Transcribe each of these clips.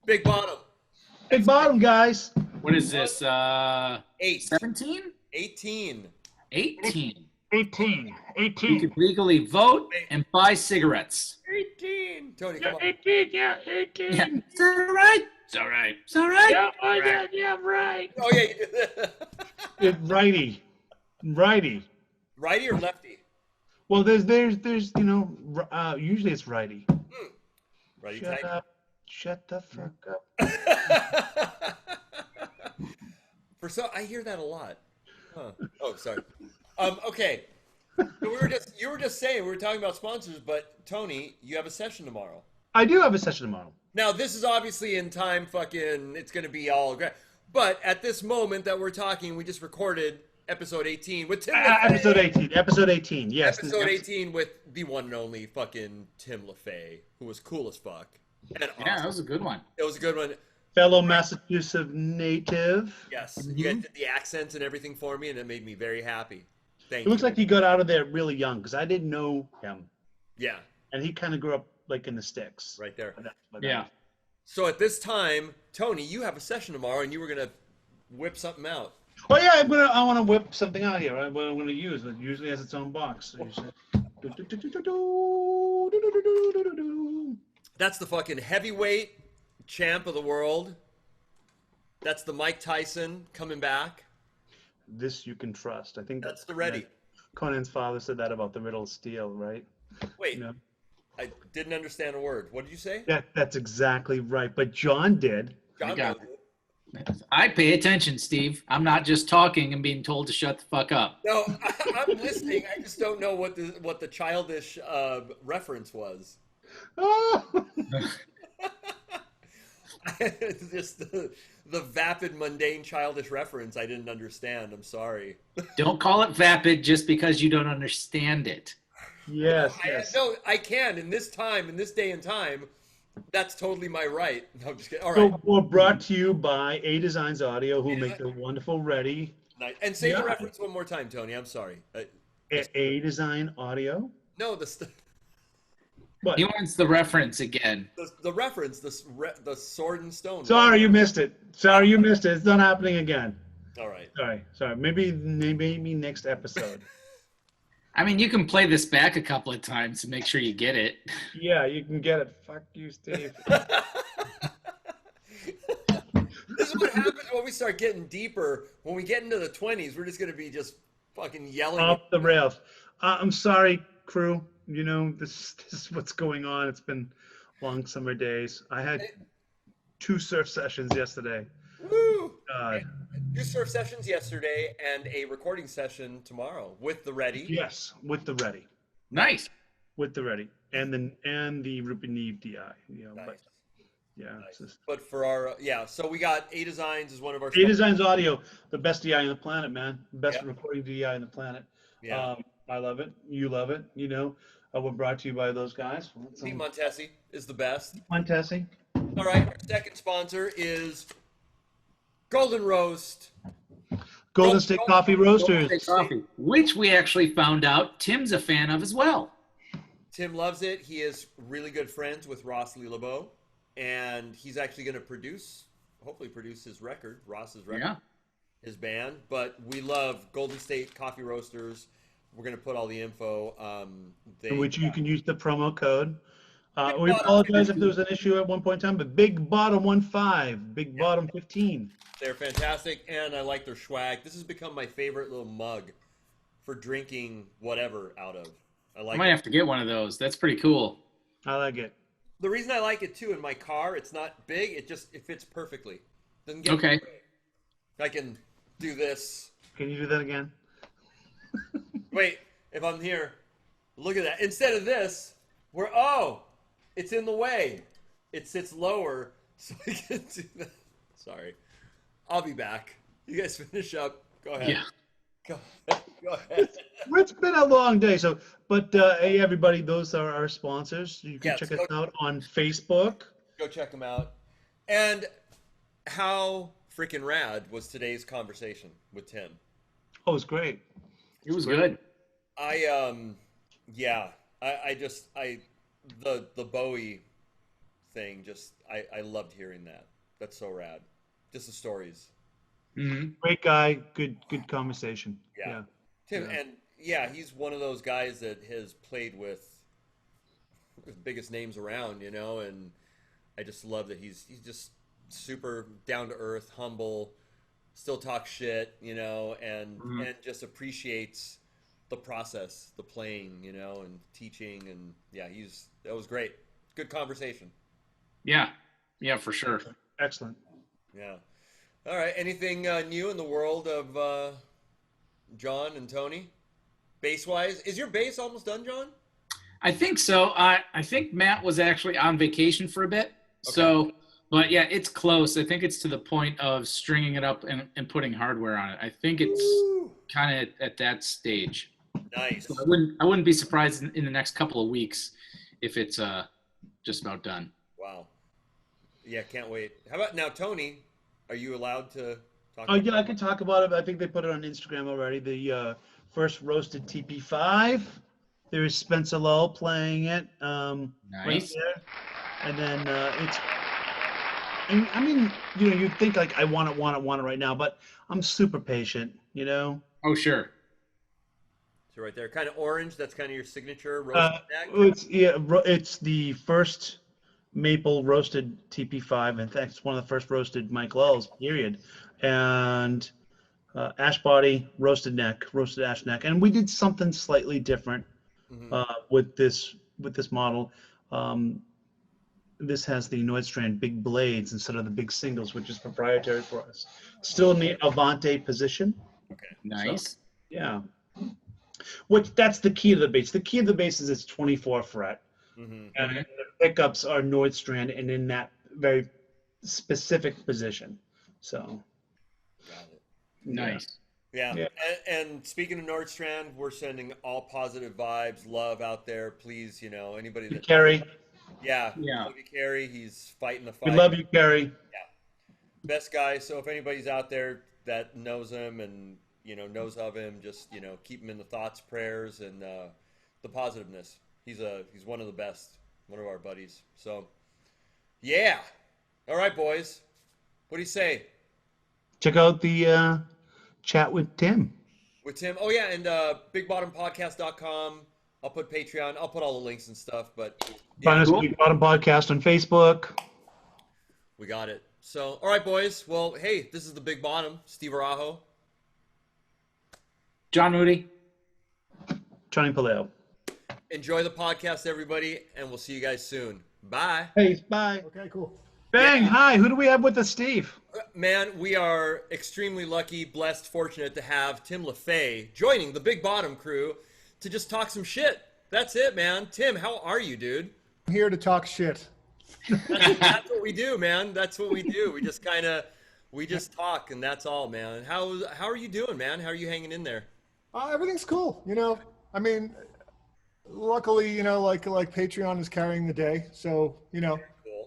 Big bottom. Big bottom, guys. What is this? 17? 18. 18. 18. You 18. can legally vote and buy cigarettes. 18. Tony, Yeah, come on. 18. Yeah, 18. Yeah. It's all right. It's all right. It's all right. Yeah, yeah, right. Oh, yeah, you did that. Righty. Righty. Righty or lefty? Well, there's usually it's righty. Righty Shut type. up. Shut the fuck up. I hear that a lot. Huh. Oh, sorry. Okay. So you were just saying we were talking about sponsors, but Tony, you have a session tomorrow. I do have a session tomorrow. Now this is obviously in time. It's gonna be all great. But at this moment that we're talking, we just recorded episode 18 with Tim Lefebvre. Episode 18. Episode 18. Yes. Episode 18 with the one and only fucking Tim Lefebvre, who was cool as fuck. And Yeah, awesome. that was a good one. It was a good one. Fellow Massachusetts native. Yes, you guys did the accents and everything for me, and it made me very happy. Thank It you. looks like he got out of there really young because I didn't know him, Yeah, and he kind of grew up like in the sticks. right there. Yeah. So at this time, Tony, you have a session tomorrow, and you were gonna whip something out. Oh yeah, I want to whip something out here. What I'm gonna use. It usually has its own box. So you say, That's the fucking heavyweight champ of the world. That's the Mike Tyson coming back. This you can trust. I think That's the ready. Conan's father said that about the Riddle of Steel, right? Wait, You know? I didn't understand a word. What did you say? Yeah, that's exactly right. But John did. John got knows it. I pay attention, Steve. I'm not just talking and being told to shut the fuck up. No, I'm listening. I just don't know what the childish reference was. Oh. It's just the vapid, mundane, childish reference I didn't understand. I'm sorry. Don't call it vapid just because you don't understand it. Yes. Yes. No, I can. In this day and time, that's totally my right. No, I'm just kidding. All right. So we're brought to you by A Designs Audio, who make the wonderful Ready. Nice. And say Yeah. the reference one more time, Tony. I'm sorry. A Design Audio. No, What? He wants the reference again. the reference, the sword and stone. Sorry, you missed it. Sorry, you missed it. It's not happening again. All right. Sorry. Maybe next episode. I mean, you can play this back a couple of times to make sure you get it. Yeah, you can get it. Fuck you, Steve. This is what happens when we start getting deeper. When we get into the 20s, we're just gonna be just fucking yelling. Off the rails. I'm sorry, crew. You know, this is what's going on. It's been long summer days. I had 2 surf sessions yesterday. Woo! God. 2 surf sessions yesterday and a recording session tomorrow with the Ready. Yes, with the Ready. Nice. With the Ready. And the Rupi Neve DI. You know, Nice. but yeah. Nice. It's just, But for our so we got A Designs is one of our A Designs Audio, the best DI on the planet, man. Best Yeah. recording DI on the planet. Yeah. I love it. You love it. You know, we're brought to you by those guys. Pete Montesi is the best. Montesi. All right, our second sponsor is Golden Roast. Golden State Coffee Roasters. Coffee, which we actually found out Tim's a fan of as well. Tim loves it. He is really good friends with Ross Lilabo, and he's actually going to hopefully produce his record, Ross's record, Yeah. his band. But we love Golden State Coffee Roasters. We're going to put all the info. In which you can use the promo code. We apologize if there was an issue at one point in time, but Big Bottom 15, Big Bottom 15. They're fantastic, and I like their swag. This has become my favorite little mug for drinking whatever out of. I I like might it. have to get one of those. That's pretty cool. I like it. The reason I like it too in my car, it's not big. It fits perfectly. Doesn't get Okay. I can do this. Can you do that again? Wait, if I'm here, look at that. Instead of this, it's in the way. It sits lower, so I can do that. Sorry. I'll be back. You guys finish up. Go ahead. Yeah. Go ahead. It's been a long day, but hey, everybody, those are our sponsors. You can Yes, check us out on Facebook. Go check them out. And how freaking rad was today's conversation with Tim? Oh, it's great. It was good. The Bowie thing, just I loved hearing that. That's so rad. Just the stories. Mm-hmm. Great guy. Good conversation. Yeah. Yeah. Tim, Yeah. and yeah, he's one of those guys that has played with the biggest names around, and I just love that he's just super down to earth, humble, still talks shit, and just appreciates the process, the playing, and teaching, and yeah, that was great. Good conversation. Yeah, for sure. Excellent. Yeah. All right. Anything new in the world of John and Tony? Bass wise, is your bass almost done, John? I think so. I think Matt was actually on vacation for a bit. Okay. So, but yeah, it's close. I think it's to the point of stringing it up and putting hardware on it. I think it's kind of at that stage. Nice. So I wouldn't be surprised in the next couple of weeks if it's just about done. Wow. Yeah, can't wait. How about now, Tony? Are you allowed to talk? Oh yeah, I can talk about it. I think they put it on Instagram already. The first roasted TP5. There's Spencer Lull playing it. Nice. Right there. And then it's. I mean, you'd think like I want it right now, but I'm super patient. Oh sure. So right there, kind of orange. That's kind of your signature roasted neck. It's the first maple roasted TP5. In fact, it's one of the first roasted Mike Lulls, period. And ash body, roasted ash neck, and we did something slightly different with this model. This has the Nordstrand big blades instead of the big singles, which is proprietary for us. Still in the Avante position. Okay. Nice. So, yeah. Which that's the key to the bass. The key of the bass is it's 24 fret, and the pickups are Nordstrand and in that very specific position. So. Got it. Nice. Yeah. And speaking of Nordstrand, we're sending all positive vibes, love out there. Please, anybody that Kerry. Yeah. Love you, Kerry. He's fighting the fight. We love you, Kerry. Yeah. Best guy. So if anybody's out there that knows him and knows of him, just keep him in the thoughts, prayers, and the positiveness. He's one of the best, one of our buddies. So yeah. All right, boys. What do you say? Check out the chat with Tim. With Tim. Oh, yeah, and bigbottompodcast.com. I'll put Patreon. I'll put all the links and stuff. But yeah. Find us Big Bottom Podcast on Facebook. We got it. So, all right, boys. Well, hey, this is the Big Bottom. Steve Arajo. John Moody. Johnny Paleo. Enjoy the podcast, everybody, and we'll see you guys soon. Bye. Hey, bye. Okay, cool. Bang, hi. Who do we have with us, Steve? Man, we are extremely lucky, blessed, fortunate to have Tim Lefebvre joining the Big Bottom crew to just talk some shit. That's it, man. Tim, how are you, dude? I'm here to talk shit. That's what we do, man. That's what we do. We just talk, and that's all, man. How are you doing, man? How are you hanging in there? Everything's cool. I mean, luckily, like Patreon is carrying the day. So,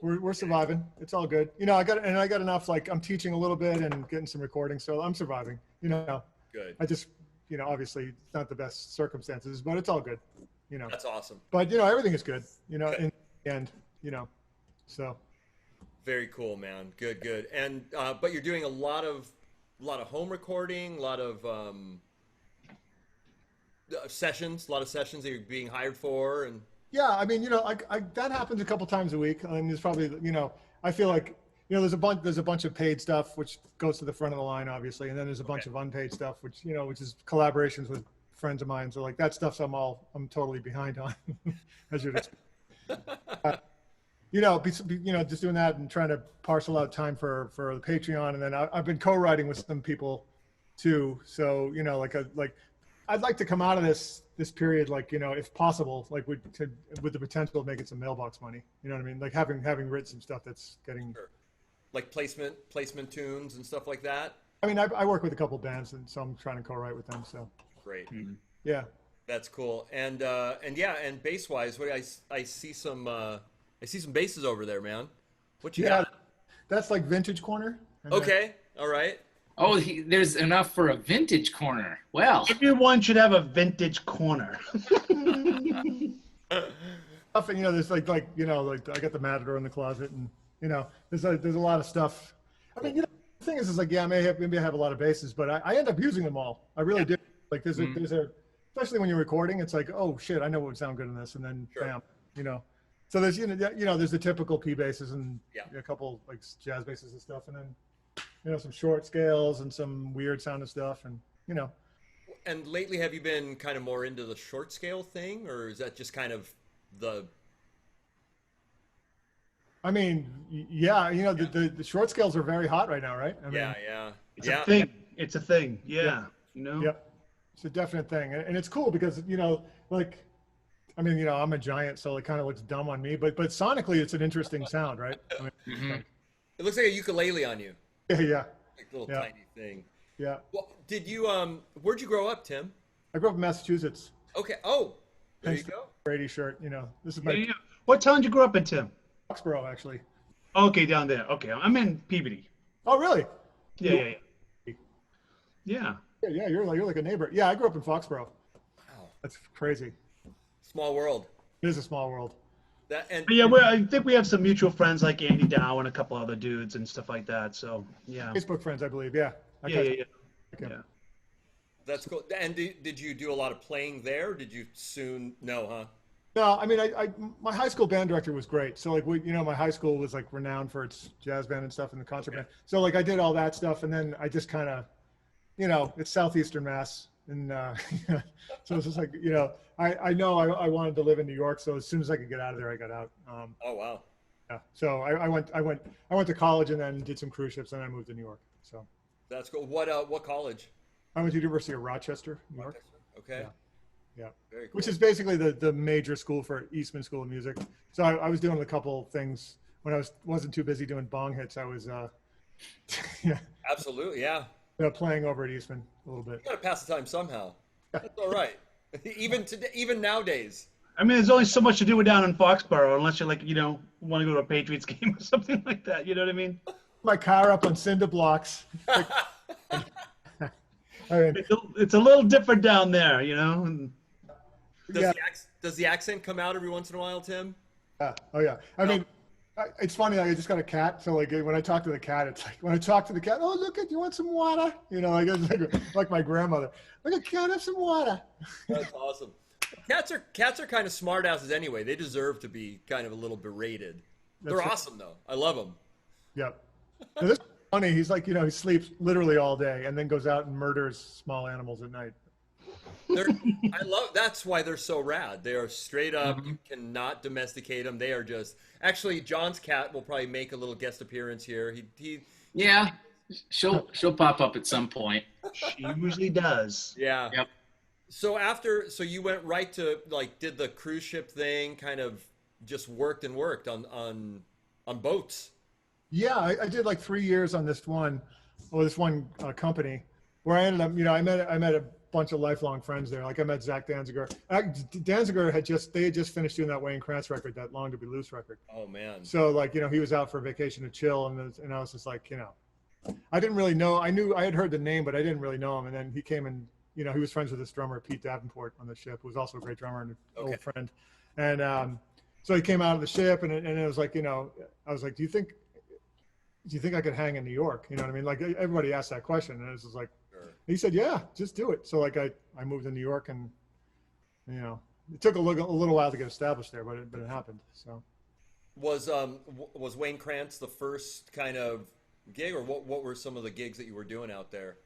we're surviving. It's all good. I got enough, like I'm teaching a little bit and getting some recording. So I'm surviving, Good. I just, obviously it's not the best circumstances, but it's all good, That's awesome. But, everything is good, in Okay. the end, so. Very cool, man. Good. And, but you're doing a lot of home recording, a lot of, sessions that you're being hired for, and yeah, I mean, that happens a couple times a week. I mean, there's probably, I feel like, there's a bunch of paid stuff which goes to the front of the line, obviously, and then there's a bunch of unpaid stuff which is collaborations with friends of mine. So like that stuff's I'm totally behind on, as you'd expect. Just doing that and trying to parcel out time for the Patreon, and then I've been co-writing with some people too. So I'd like to come out of this period, if possible, with the potential of making some mailbox money. You know what I mean? Like having written some stuff that's getting like placement tunes and stuff like that. I mean, I work with a couple bands, and so I'm trying to co-write with them. So great. Yeah, that's cool. And bass wise, I see some basses over there, man. What you got? That's like Vintage Corner. Okay, all right. Oh, there's enough for a vintage corner. Well, everyone should have a vintage corner. stuff, and there's like I got the Matador in the closet, and there's a lot of stuff. I mean, the thing is like, yeah, maybe I have a lot of basses, but I end up using them all. I really do. Like there's a especially when you're recording, it's like, oh shit, I know what would sound good in this, and then bam, So there's there's the typical P basses and a couple like jazz basses and stuff, and then some short scales and some weird sounding stuff, and And lately, have you been kind of more into the short scale thing, or is that just kind of the? I mean, yeah, the short scales are very hot right now, right? I mean, It's a thing. It's a thing. Yeah. Yeah. It's a definite thing, and it's cool because like, I mean, I'm a giant, so it kind of looks dumb on me, but sonically, it's an interesting sound, right? I mean, It looks like a ukulele on you. Yeah. Like a little tiny thing. Yeah. Well, did you where'd you grow up, Tim? I grew up in Massachusetts. Okay. Oh, there you go. Brady shirt. This is my Yeah. What town did you grow up in, Tim? Foxborough, actually. Okay, down there. Okay, I'm in Peabody. Oh, really? Yeah. Yeah, you're like a neighbor. Yeah, I grew up in Foxborough. Wow. That's crazy. Small world. It is a small world. That and But yeah, I think we have some mutual friends like Andy Dow and a couple other dudes and stuff like that. So yeah. Facebook friends, I believe. Yeah. Yeah. that's cool. And did you do a lot of playing there? Did you soon? No, huh? No, I mean, my high school band director was great. So like my high school was like renowned for its jazz band and stuff and the concert band. So like I did all that stuff, and then I just kind of, it's southeastern Mass, and so it's just like I know I wanted to live in New York, so as soon as I could get out of there, I got out. Oh wow. Yeah. So I went to college and then did some cruise ships, and then I moved to New York. So That's cool. What college? I went to University of Rochester, New York. Okay. Yeah. Very cool. Which is basically the major school for Eastman School of Music. So I was doing a couple things when I wasn't too busy doing bong hits. I was Absolutely, yeah. Playing over at Eastman a little bit. You gotta pass the time somehow. That's all right. Even today, even nowadays. I mean, there's only so much to do down in Foxborough unless you're like, want to go to a Patriots game or something like that. You know what I mean? My car up on cinder blocks. I mean, It's a little different down there, and- Does the accent come out every once in a while, Tim? oh yeah. I mean, it's funny. I just got a cat, so like when I talk to the cat, it's like when I talk to the cat, oh look, you want some water? Like it's like my grandmother. Look, can I have some water? That's awesome. Cats are kind of smart asses anyway. They deserve to be kind of a little berated. They're awesome though. I love them. Yep. Now, this is funny. He's like, he sleeps literally all day and then goes out and murders small animals at night. That's why they're so rad. They are straight up. You cannot domesticate them. They are just. Actually, John's cat will probably make a little guest appearance here. Yeah, she'll pop up at some point. She usually does. Yeah. Yep. So you went right to like did the cruise ship thing, kind of just worked on boats. Yeah, I did like 3 years on this one company where I ended up, I met a bunch of lifelong friends there. Like I met Zach Danziger. Danziger had just finished doing that Wayne Krantz record, that Long to Be Loose record. Oh man. So like, he was out for a vacation to chill, and I was just like, I didn't really know. I had heard the name, but I didn't really know him. And then he came and, he was friends with this drummer, Pete Davenport, on the ship, who was also a great drummer and an old friend. And so he came out of the ship, and it was like, I was like, do you think I could hang in New York? You know what I mean? Like everybody asked that question, and it was just like, he said, yeah, just do it. So like I moved to New York, and it took a little while to get established there, but it happened. So was Wayne Krantz the first kind of gig, or what were some of the gigs that you were doing out there?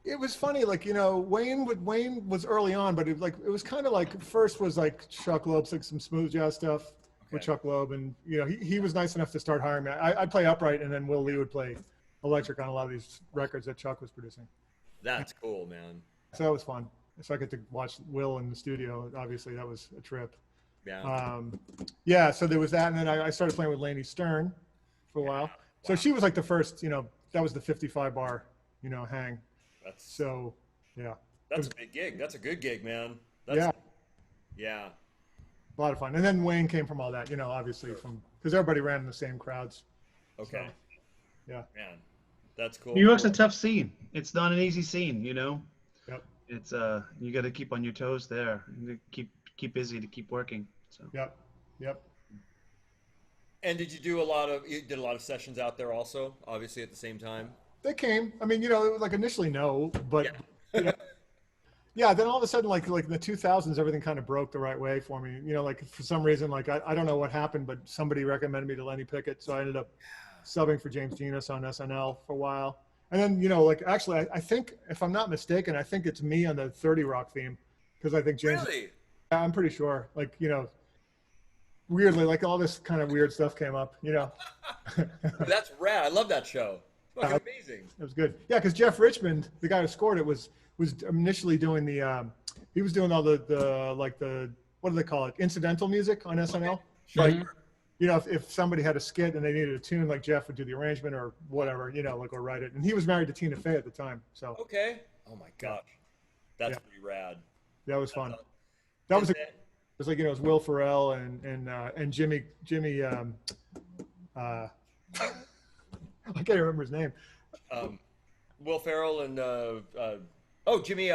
It was funny, like Wayne was early on, but it was kind of like first was like Chuck Loeb's, like some smooth jazz stuff with Chuck Loeb, and he was nice enough to start hiring me. I'd play upright, and then Will Lee would play electric on a lot of these records that Chuck was producing. That's cool, man. So that was fun. So I got to watch Will in the studio. Obviously, that was a trip. Yeah. So there was that, and then I started playing with Lainey Stern for a while. So she was like the first, that was the 55 bar, hang. That's a big gig. That's a good gig, man. Yeah. A lot of fun. And then Wayne came from all that, obviously because everybody ran in the same crowds. Okay. So, yeah. Man, that's cool. New York's a tough scene. It's not an easy scene, Yep. It's you got to keep on your toes there. You keep busy to keep working. So. Yep. Yep. And did you do you did a lot of sessions out there also, obviously at the same time? They came. I mean, it was like initially no, but Yeah. you know, yeah. Then all of a sudden, like in the 2000s, everything kind of broke the right way for me. Like for some reason, like I don't know what happened, but somebody recommended me to Lenny Pickett, so I ended up subbing for James Genus on SNL for a while. And then like actually, I think if I'm not mistaken, I think it's me on the 30 Rock theme because I think James. Really? Yeah, I'm pretty sure. Like weirdly, like all this kind of weird stuff came up. That's rad. I love that show. It's fucking amazing. It was good. Yeah, because Jeff Richmond, the guy who scored it, was initially doing he was doing all the like the what do they call it, incidental music on SNL. Sure. Like, if somebody had a skit and they needed a tune, like Jeff would do the arrangement or whatever, like or write it. And he was married to Tina Fey at the time, so Okay. Oh my gosh, that's pretty rad. that was fun. That was it was like it was Will Ferrell and Jimmy. I can't remember his name. Will Ferrell and Jimmy.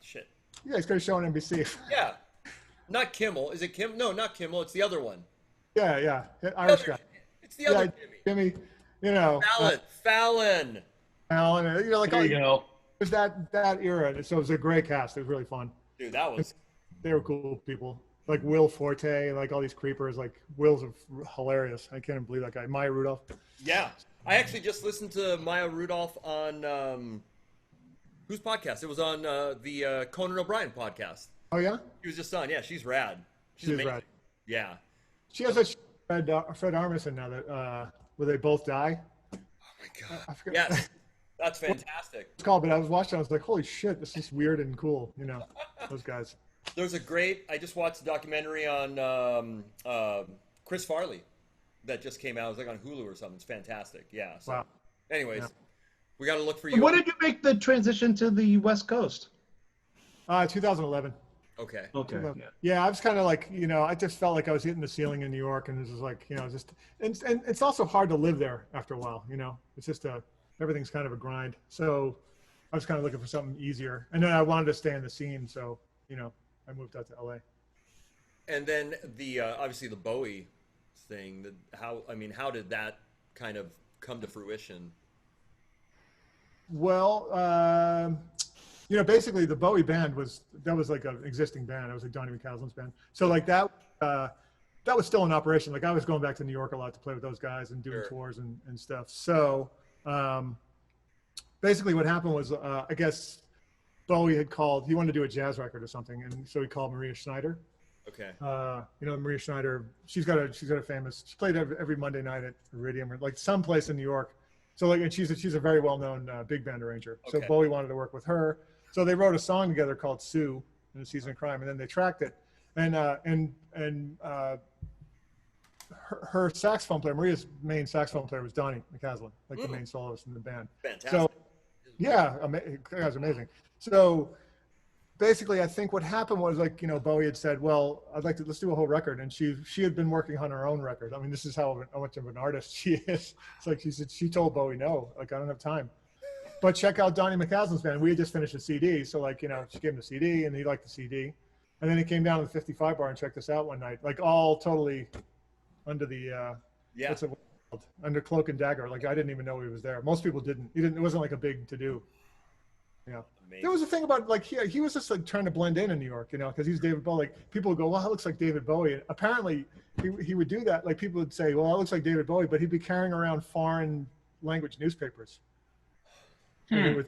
Shit. Yeah, he's got a show on NBC. Yeah, not Kimmel. Is it Kim? No, not Kimmel. It's the other one. Yeah, Irish guy. It's the other Jimmy. Fallon. Fallon. Like there you go. It was that era. So it was a great cast. It was really fun. Dude, that was. They were cool people. Like Will Forte, like all these creepers. Like Will's hilarious. I can't even believe that guy. Maya Rudolph. Yeah, I actually just listened to Maya Rudolph on whose podcast? It was on the Conan O'Brien podcast. Oh yeah. She was just on. Yeah, she's rad. She's amazing. rad. Yeah. She has a Fred Armisen now that where they both die. Oh my god. Yes. That's fantastic. It's called, but I was watching. I was like, "Holy shit, this is weird and cool." Those guys. There's I just watched a documentary on Chris Farley that just came out. It was like on Hulu or something. It's fantastic. Yeah. So, wow. Anyways, we got to look for you. When did you make the transition to the West Coast? 2011. Okay. Yeah, I was kind of like, I just felt like I was hitting the ceiling in New York, and it was like, and it's also hard to live there after a while. It's just everything's kind of a grind. So I was kind of looking for something easier, and then I wanted to stay in the scene. So I moved out to LA. And then the obviously the Bowie thing. How did that kind of come to fruition? Well, basically the Bowie band was like an existing band. It was like Donnie McCaslin's band. So like that was still in operation. Like I was going back to New York a lot to play with those guys and doing tours and stuff. So basically what happened was I guess Bowie had called. He wanted to do a jazz record or something, and so he called Maria Schneider. Okay. Maria Schneider. She's got a famous. She played every Monday night at Iridium or like someplace in New York. So like, and she's a very well known big band arranger. So Bowie wanted to work with her. So they wrote a song together called Sue in a Season of Crime, and then they tracked it. And her saxophone player, Maria's main saxophone player, was Donnie McCaslin, like the main soloist in the band. Fantastic. So yeah, that guy's amazing. So basically, I think what happened was like, Bowie had said, well, let's do a whole record. And she had been working on her own record. I mean, this is how much of an artist she is. It's like she told Bowie, no, like, I don't have time. But check out Donnie McCaslin's band. We had just finished a CD. So like, she gave him the CD and he liked the CD. And then he came down to the 55 bar and checked us out one night, like all totally under the, under cloak and dagger. Like I didn't even know he was there. Most people didn't. It wasn't like a big to do. Yeah. Amazing. There was a thing about like he was just like trying to blend in New York, because he's David Bowie. Like people would go, well, that looks like David Bowie. And apparently he would do that. Like people would say, well, that looks like David Bowie, but he'd be carrying around foreign language newspapers. And it would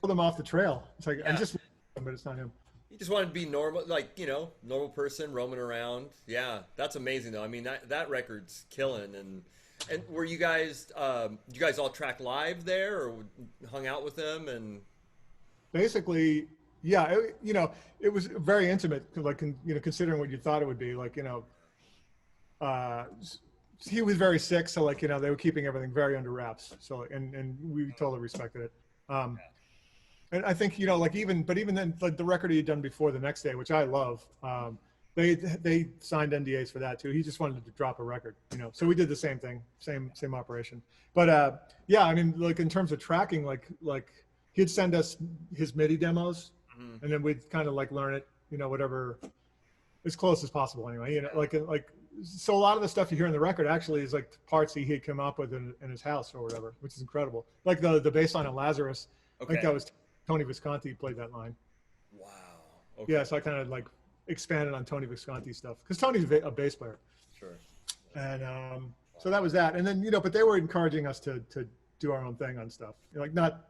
pull them off the trail. It's like I just, but it's not him. You just wanted to be normal, like normal person roaming around. Yeah, that's amazing though. I mean that record's killing. And were you guys? Did you guys all track live there, or hung out with them and? Basically, yeah, it was very intimate, like, considering what you thought it would be, like, he was very sick. So like, they were keeping everything very under wraps. So, and we totally respected it. And I think, even then, like the record he had done before The Next Day, which I love, they signed NDAs for that too. He just wanted to drop a record, so we did the same thing, same operation. But yeah, I mean, like in terms of tracking, like he'd send us his MIDI demos, and then we'd kind of like learn it, whatever, as close as possible anyway. Like so a lot of the stuff you hear in the record actually is like parts he had come up with in his house or whatever, which is incredible. Like the bass line on Lazarus, I think that was Tony Visconti played that line. Wow. Okay. Yeah, so I kind of like expanded on Tony Visconti stuff because Tony's a bass player. Sure. And so that was that. And then, but they were encouraging us to do our own thing on stuff. Like not,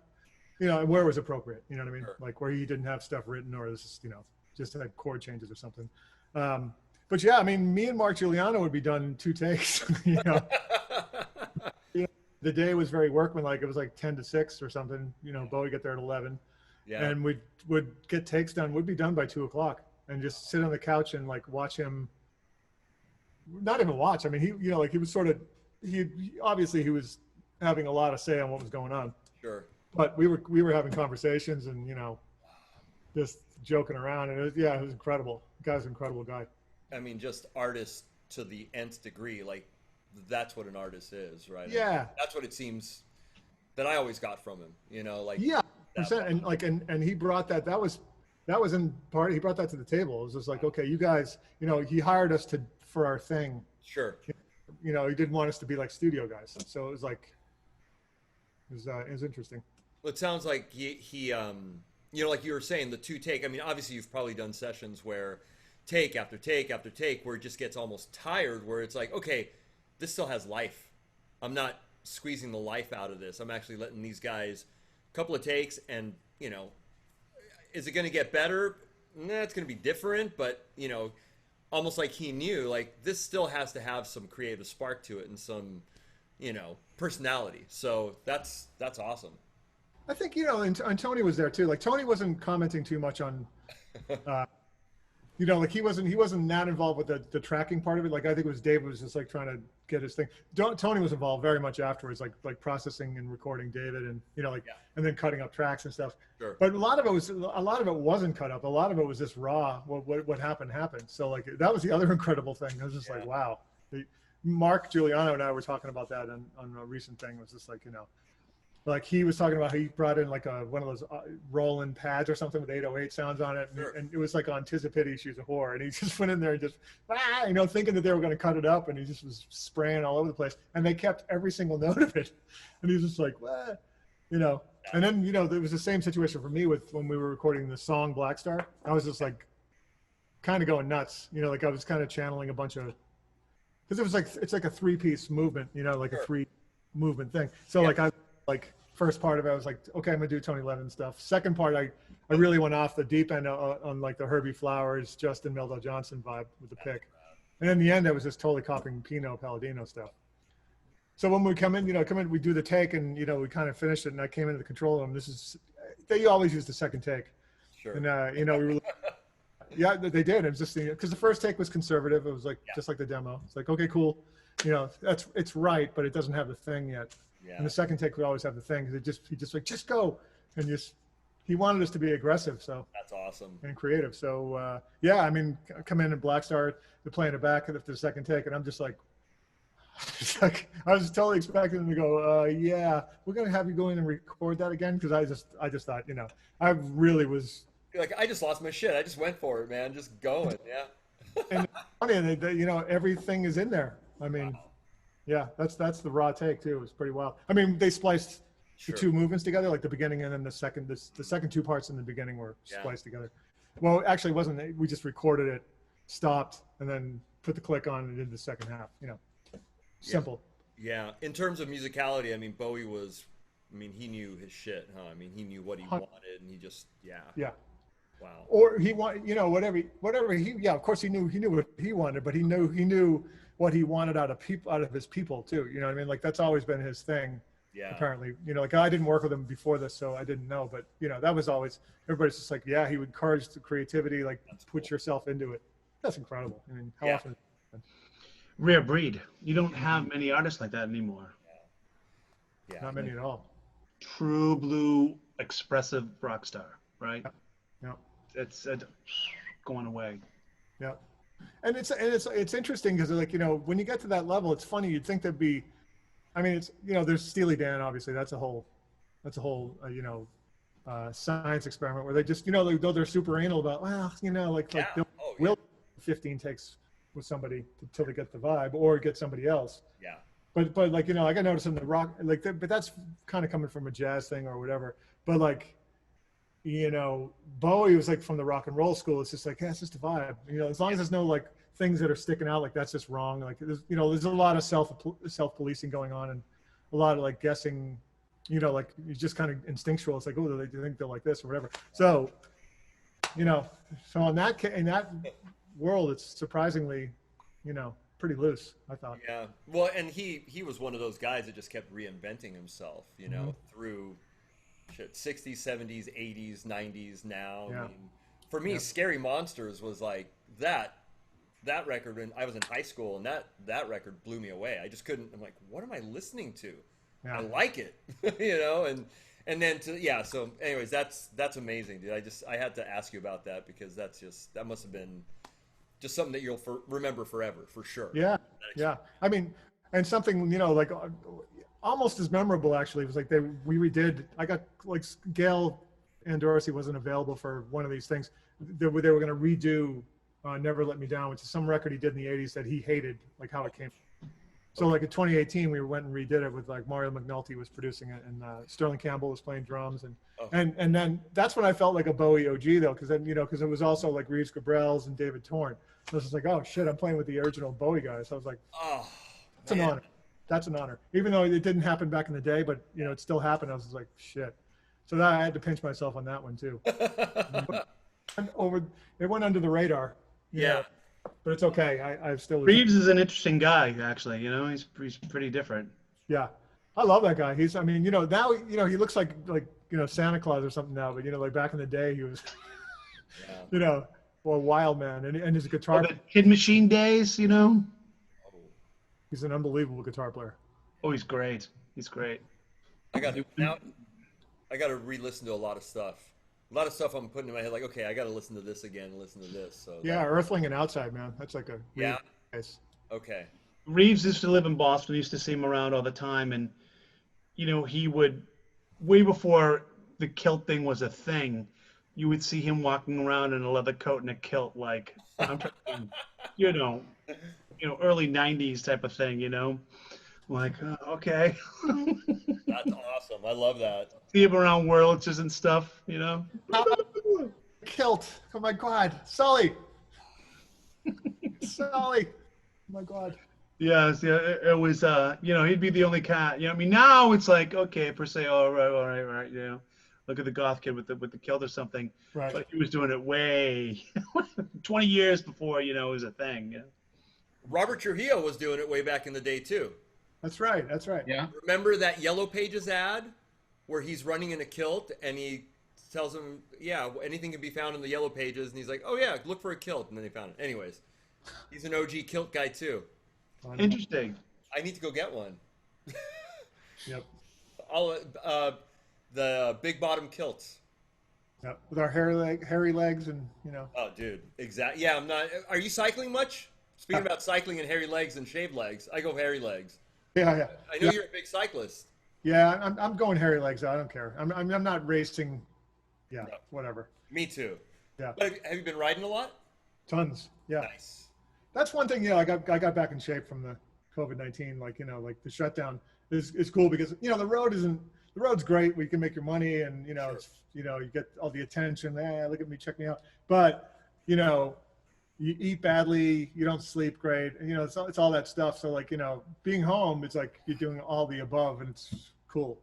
where it was appropriate. You know what I mean? Sure. Like where he didn't have stuff written or this is, just had chord changes or something. But yeah, I mean, me and Mark Giuliano would be done in 2 takes. The day was very workmanlike. It was like 10 to 6 or something. Bowie got there at 11. Yeah. And we would get takes done. We'd be done by 2 o'clock and just sit on the couch and like watch him. Not even watch. I mean, he was sort of, obviously he was having a lot of say on what was going on. Sure. But we were having conversations and, just joking around. And it was incredible. The guy's an incredible guy. I mean, just artist to the nth degree. Like, that's what an artist is, right? Yeah. That's what it seems that I always got from him, like. Yeah. And like, and he brought that was in part, he brought that to the table. It was just like, okay, you guys, he hired us for our thing. Sure. He didn't want us to be like studio guys. So it was like, it was interesting. Well, it sounds like he like you were saying, the 2 take, I mean, obviously you've probably done sessions where take after take after take, where it just gets almost tired, where it's like, okay, this still has life. I'm not squeezing the life out of this. I'm actually letting these guys a couple of takes and, is it going to get better? Nah, it's going to be different, but, almost like he knew, like, this still has to have some creative spark to it and some, personality. So that's awesome. I think, and Tony was there too. Like Tony wasn't commenting too much on, like he wasn't that involved with the tracking part of it. Like I think it was David was just like trying to get his thing. Tony was involved very much afterwards, like processing and recording David and and then cutting up tracks and stuff. Sure. But a lot of it wasn't cut up. A lot of it was just raw. What happened. So like that was the other incredible thing. It was just like wow. Mark Giuliano and I were talking about that on a recent thing. It was just like like he was talking about how he brought in like one of those Roland pads or something with 808 sounds on it. And it was like on Tis a Pity, She's a Whore. And he just went in there and just, thinking that they were going to cut it up. And he just was spraying all over the place. And they kept every single note of it. And he was just like, what? And then, there was the same situation for me when we were recording the song Black Star. I was just like kind of going nuts. Like I was kind of channeling a bunch of, because it was like, it's like a 3-piece movement, like a 3 movement thing. So like first part of it, I was like, okay, I'm gonna do Tony Levin stuff. Second part, I really went off the deep end on like the Herbie Flowers, Justin Meldal Johnson vibe with the pick. And in the end, I was just totally copying Pino Palladino stuff. So when we come in, we do the take and, we kind of finished it and I came into the control room. They always use the second take. Sure. And, we were, yeah, they did. It was just because the first take was conservative. It was like, just like the demo. It's like, okay, cool. It's right, but it doesn't have the thing yet. Yeah. And the second take would always have the thing. He just like, just go. And he wanted us to be aggressive. So that's awesome. And creative. So, yeah, I mean, come in and Black Star, they're playing it back after the second take. And I'm just like, I was totally expecting them to go, yeah, we're going to have you go in and record that again. Cause I just thought, I really was like, I just lost my shit. I just went for it, man. Just going. Yeah. And funny, and everything is in there. I mean, wow. Yeah, that's the raw take too. It was pretty wild. I mean, they spliced the 2 movements together, like the beginning and then the second 2 parts in the beginning were spliced together. Well, actually, it wasn't. We just recorded it, stopped, and then put the click on and did the second half. Simple. Yeah. In terms of musicality, I mean, Bowie was. I mean, he knew his shit, huh? I mean, he knew what he wanted, and he just. Yeah. Wow. Or he wanted, whatever he. Yeah, of course he knew what he wanted, but he knew what he wanted out of his people too. You know what I mean? Like that's always been his thing. Yeah. Apparently, like I didn't work with him before this, so I didn't know. But that was always everybody's just like, yeah, he would encourage the creativity, like that's put cool. yourself into it. That's incredible. I mean, how often? Rare breed. You don't have many artists like that anymore. Yeah. Not many at all. True blue, expressive rock star, right? Yeah. It's going away. Yeah. And it's interesting because like when you get to that level, it's funny. You'd think there'd be, I mean, it's there's Steely Dan, obviously. That's a whole science experiment where they just they're super anal about Will 15 takes with somebody until they get the vibe or get somebody else. Yeah. But like, like I noticed in the rock, like, but that's kind of coming from a jazz thing or whatever. But like, Bowie was like from the rock and roll school. It's just like, yeah, it's just a vibe. As long as there's no like things that are sticking out, like that's just wrong. Like there's a lot of self-policing going on and a lot of like guessing, like you just kind of instinctual. It's like, oh, they think they're like this or whatever. So, so in that world, it's surprisingly, pretty loose, I thought. Yeah. Well, and he was one of those guys that just kept reinventing himself, through shit, 60s, 70s, 80s, 90s now. Yeah. I mean, for me, Scary Monsters was like that record when I was in high school, and that record blew me away. I just couldn't. I'm like, what am I listening to? Yeah. I like it, and then so anyways, that's amazing, dude. I had to ask you about that because that must have been just something that you'll remember forever, for sure. Yeah. I mean, and something, like almost as memorable actually was like we redid. I got like Gail and Dorsey wasn't available for one of these things. They were going to redo Never Let Me Down, which is some record he did in the 80s that he hated, like how it came. So like in 2018, we went and redid it with like Mario McNulty was producing it, and Sterling Campbell was playing drums, and then that's when I felt like a Bowie OG though, because then because it was also like Reeves Gabrels and David Torn. So I was just like, oh shit, I'm playing with the original Bowie guys. So I was like, that's an honor. That's an honor. Even though it didn't happen back in the day, but it still happened. I was just like, shit. So that I had to pinch myself on that one too. It went under the radar. Yeah. But it's okay. I still. Reeves is an interesting guy, actually. He's pretty different. Yeah, I love that guy. He's, now, he looks like Santa Claus or something now. But like back in the day, he was, a wild man, and his guitar. The Kid Machine days, He's an unbelievable guitar player. Oh, he's great. He's great. I got to re-listen to a lot of stuff. A lot of stuff I'm putting in my head, like, okay, I got to listen to this again, listen to this. So yeah, Earthling and Outside, man. That's like a really nice. Okay. Reeves used to live in Boston. We used to see him around all the time, and he would, way before the kilt thing was a thing, you would see him walking around in a leather coat and a kilt, like I'm talking, early '90s type of thing, Like, okay. That's awesome. I love that. See him around Wurlitzers and stuff, Kilt. Oh my God, Sully. Sully. Oh my God. Yes, yeah, it was. He'd be the only cat. Now it's like, okay, per se, all right. Look at the goth kid with the kilt or something. Right. But he was doing it way 20 years before it was a thing. Yeah. Robert Trujillo was doing it way back in the day too. That's right. Yeah. Remember that Yellow Pages ad where he's running in a kilt and he tells him, yeah, anything can be found in the Yellow Pages, and he's like, oh yeah, look for a kilt, and then they found it. Anyways, he's an OG kilt guy too. Interesting. I need to go get one. Yep. The big bottom kilts. Yep. With our hairy legs and Oh, dude, exactly. Yeah, I'm not. Are you cycling much? Speaking about cycling and hairy legs and shaved legs, I go hairy legs. Yeah. I know you're a big cyclist. Yeah, I'm going hairy legs. I don't care. I'm not racing. Yeah, No. Whatever. Me too. Yeah. But have you been riding a lot? Tons. Yeah. Nice. That's one thing. I got back in shape from the COVID-19. Like the shutdown is cool because the road's great. We can make your money and Sure. it's you get all the attention. Look at me, check me out. But you eat badly, you don't sleep great, and it's all that stuff. So being home, it's like you're doing all the above, and it's cool.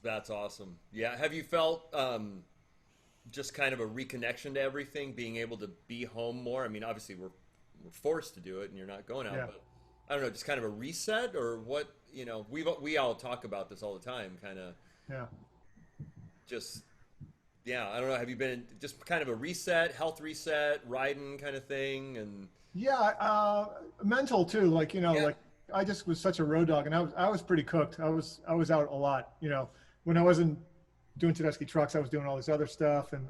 That's awesome. Yeah. Have you felt just kind of a reconnection to everything, being able to be home more? I mean, obviously we're forced to do it, and you're not going out. Yeah. But I don't know, just kind of a reset, or what? We all talk about this all the time. Kind of. Yeah. Just. Yeah, I don't know. Have you been just kind of a reset, health reset, riding kind of thing, and Yeah, mental too. Like I just was such a road dog, and I was pretty cooked. I was out a lot. When I wasn't doing Tedeschi trucks, I was doing all this other stuff, and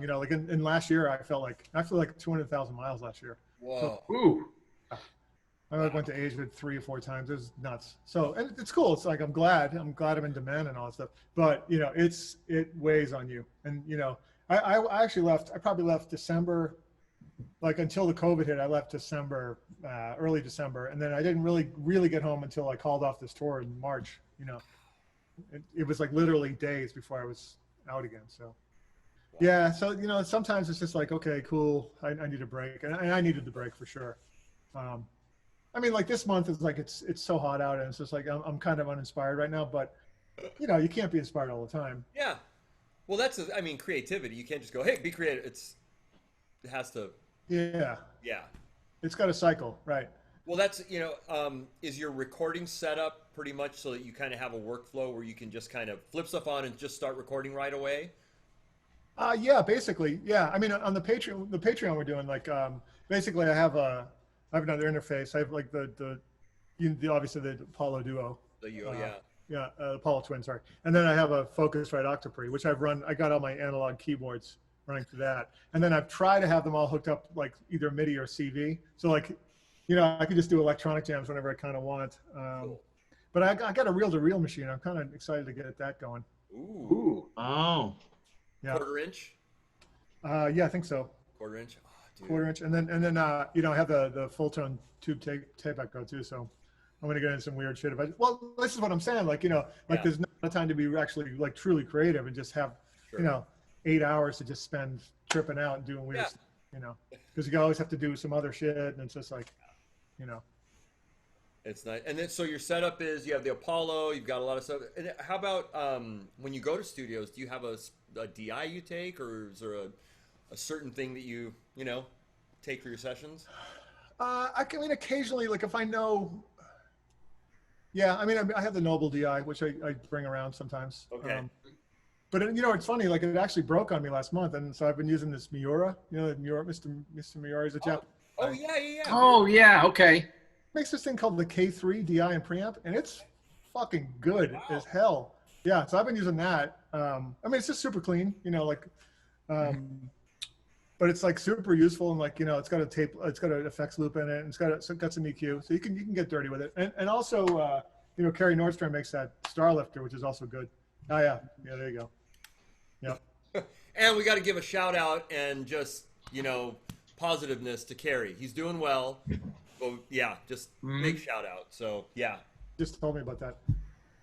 like in last year, I feel like 200,000 miles last year. whoa, Ooh. I went to Asia 3 or 4 times. It was nuts. So, and it's cool. It's like I'm glad I'm in demand and all that stuff. But it weighs on you. And I actually left. I probably left December like until the COVID hit, I left December, early December, and then I didn't really get home until I called off this tour in March. You know, it was like literally days before I was out again. So, yeah. So you know, sometimes it's just like, okay, cool. I need a break, and I needed the break for sure. I mean, like this month is like it's so hot out, and it's just like I'm kind of uninspired right now. But you know, you can't be inspired all the time. Yeah. Well, I mean, creativity. You can't just go, hey, be creative. It has to. Yeah. Yeah. It's got a cycle, right? Well, that's, is your recording set up pretty much so that you kind of have a workflow where you can just kind of flip stuff on and just start recording right away? Yeah, basically. Yeah. I mean, on the Patreon we're doing like, basically I have another interface. I have like the obviously the Apollo Duo. Yeah, Apollo Twin, sorry. And then I have a Focusrite Octoprix, which I got all my analog keyboards running through that. And then I've tried to have them all hooked up like either MIDI or CV. So like, you know, I could just do electronic jams whenever I kind of want. Cool. But I got a reel-to-reel machine. I'm kind of excited to get that going. Ooh. Oh. Yeah. Quarter inch? Yeah, I think so. Quarter inch? Oh, dude. Quarter inch. And then you know, I have the full-tone tube tape echo too. So I'm gonna get into some weird shit. Well, this is what I'm saying. Like, you know, like there's no time to be actually like truly creative and just have, you know, 8 hours to just spend tripping out and doing weird stuff, you know, because you always have to do some other shit, and it's just like, you know. It's nice. And then, so your setup is you have the Apollo, you've got a lot of stuff. And how about when you go to studios, do you have a DI you take, or is there a certain thing that you take for your sessions? I mean, occasionally, like if I know, yeah, I mean, I have the Noble DI, which I bring around sometimes. Okay. But you know, it's funny. Like it actually broke on me last month, and so I've been using this Miura. You know, Mr. Miura is a Japanese. Oh yeah. Oh yeah, okay. Makes this thing called the K3 DI and preamp, and it's fucking good as hell. Yeah, so I've been using that. I mean, it's just super clean. You know, like, but it's like super useful, and like, you know, it's got an effects loop in it, and it's got some EQ, so you can get dirty with it. And also, you know, Kerry Nordstrom makes that Starlifter, which is also good. Oh yeah, there you go. Yeah. And we got to give a shout out and just, you know, positiveness to Kerry. He's doing well. Well, yeah, just big shout out. So yeah. Just told me about that.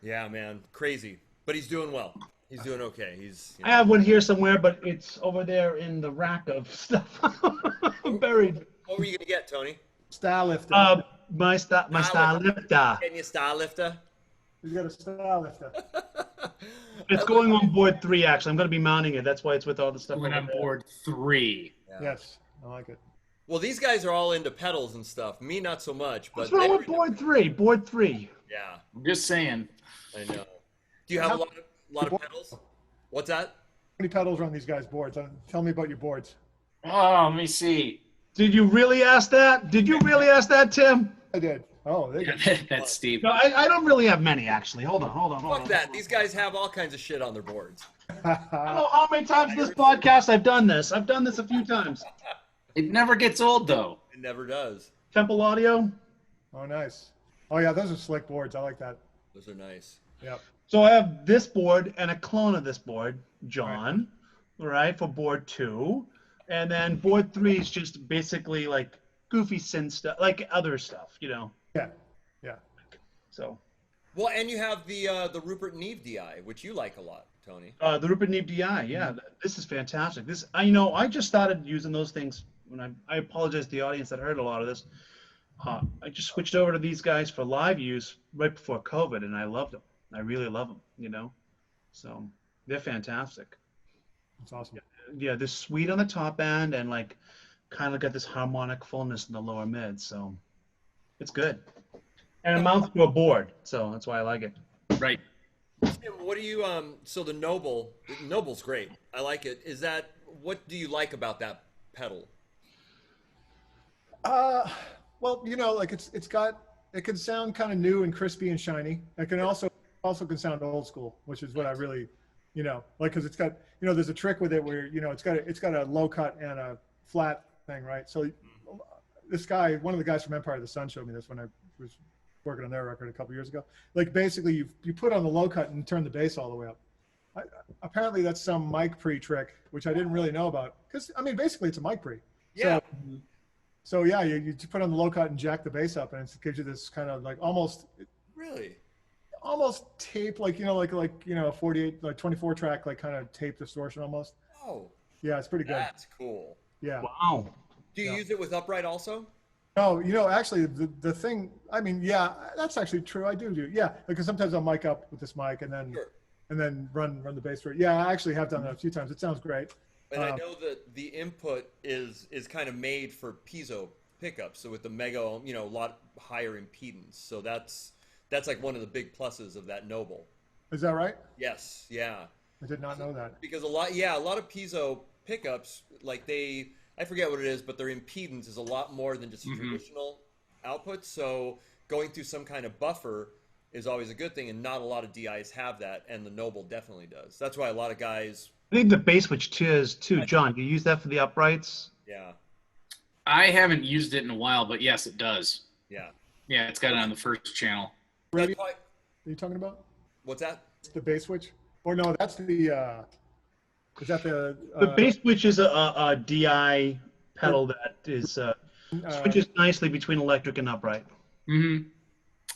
Yeah, man, crazy, but he's doing well. He's doing okay. He's. I have one here somewhere, but it's over there in the rack of stuff buried. What were you gonna get, Tony? Starlifter. My Starlifter. Getting your Starlifter? He's got a Starlifter. It's going on board 3, actually. I'm going to be mounting it. That's why it's with all the stuff. Going on board 3. Yeah. Yes, I like it. Well, these guys are all into pedals and stuff. Me, not so much. But what's wrong with board 3? Board 3. Yeah. I'm just saying. I know. Do you have a lot of pedals? What's that? How many pedals are on these guys' boards? Tell me about your boards. Oh, let me see. Did you really ask that? Did you really ask that, Tim? I did. Oh, That's Steve. No, I don't really have many, actually. Hold on. Fuck that. These guys have all kinds of shit on their boards. I don't know how many times this podcast I've done this. I've done this a few times. It never gets old, though. It never does. Temple Audio. Oh, nice. Oh, yeah, those are slick boards. I like that. Those are nice. Yep. So I have this board and a clone of this board, John, right, for board 2. And then board 3 is just basically like goofy synth stuff, like other stuff, you know. Yeah. So. Well, and you have the Rupert Neve DI, which you like a lot, Tony. The Rupert Neve DI, yeah, this is fantastic. I just started using those things when I apologize to the audience that heard a lot of this. I just switched over to these guys for live use right before COVID, and I loved them. I really love them, you know. So they're fantastic. That's awesome. Yeah, they're sweet on the top end and like kind of got this harmonic fullness in the lower mid. So it's good. And it mounts to a board, so that's why I like it. Right. Tim, what do you so the Noble's great. I like it. What do you like about that pedal? Well, you know, like it can sound kind of new and crispy and shiny. It can also can sound old school, which is what I really, you know, like, because it's got, you know, there's a trick with it where, you know, it's got a low cut and a flat thing, right? So this guy, one of the guys from Empire of the Sun showed me this when I was working on their record a couple years ago. Like basically you put on the low cut and turn the bass all the way up. Apparently that's some mic pre trick, which I didn't really know about. Because I mean, basically it's a mic pre. Yeah. So yeah, you just put on the low cut and jack the bass up, and it gives you this kind of like almost tape, like a 48, like 24 track, like kind of tape distortion almost. Oh. Yeah, it's pretty good. That's cool. Yeah. Wow. Do you use it with upright also? No, actually the thing, I mean, yeah, that's actually true. I do. Yeah, because sometimes I'll mic up with this mic and then run the bass for it. Yeah, I actually have done that a few times. It sounds great. And I know that the input is kind of made for piezo pickups, so with the mega, a lot higher impedance. So that's like one of the big pluses of that Noble. Is that right? Yes, yeah. I did not know that. Because a lot of piezo pickups, like I forget what it is, but their impedance is a lot more than just a traditional output. So going through some kind of buffer is always a good thing, and not a lot of DIs have that, and the Noble definitely does. That's why a lot of guys. I think the bass switch too. John, do you use that for the uprights? Yeah. I haven't used it in a while, but yes, it does. Yeah. Yeah, it's got it on the first channel. Radio? Are you talking about? What's that? The bass switch? Or no, that's the. Is that the? The bass switch is a DI pedal that is switches nicely between electric and upright. Mm-hmm.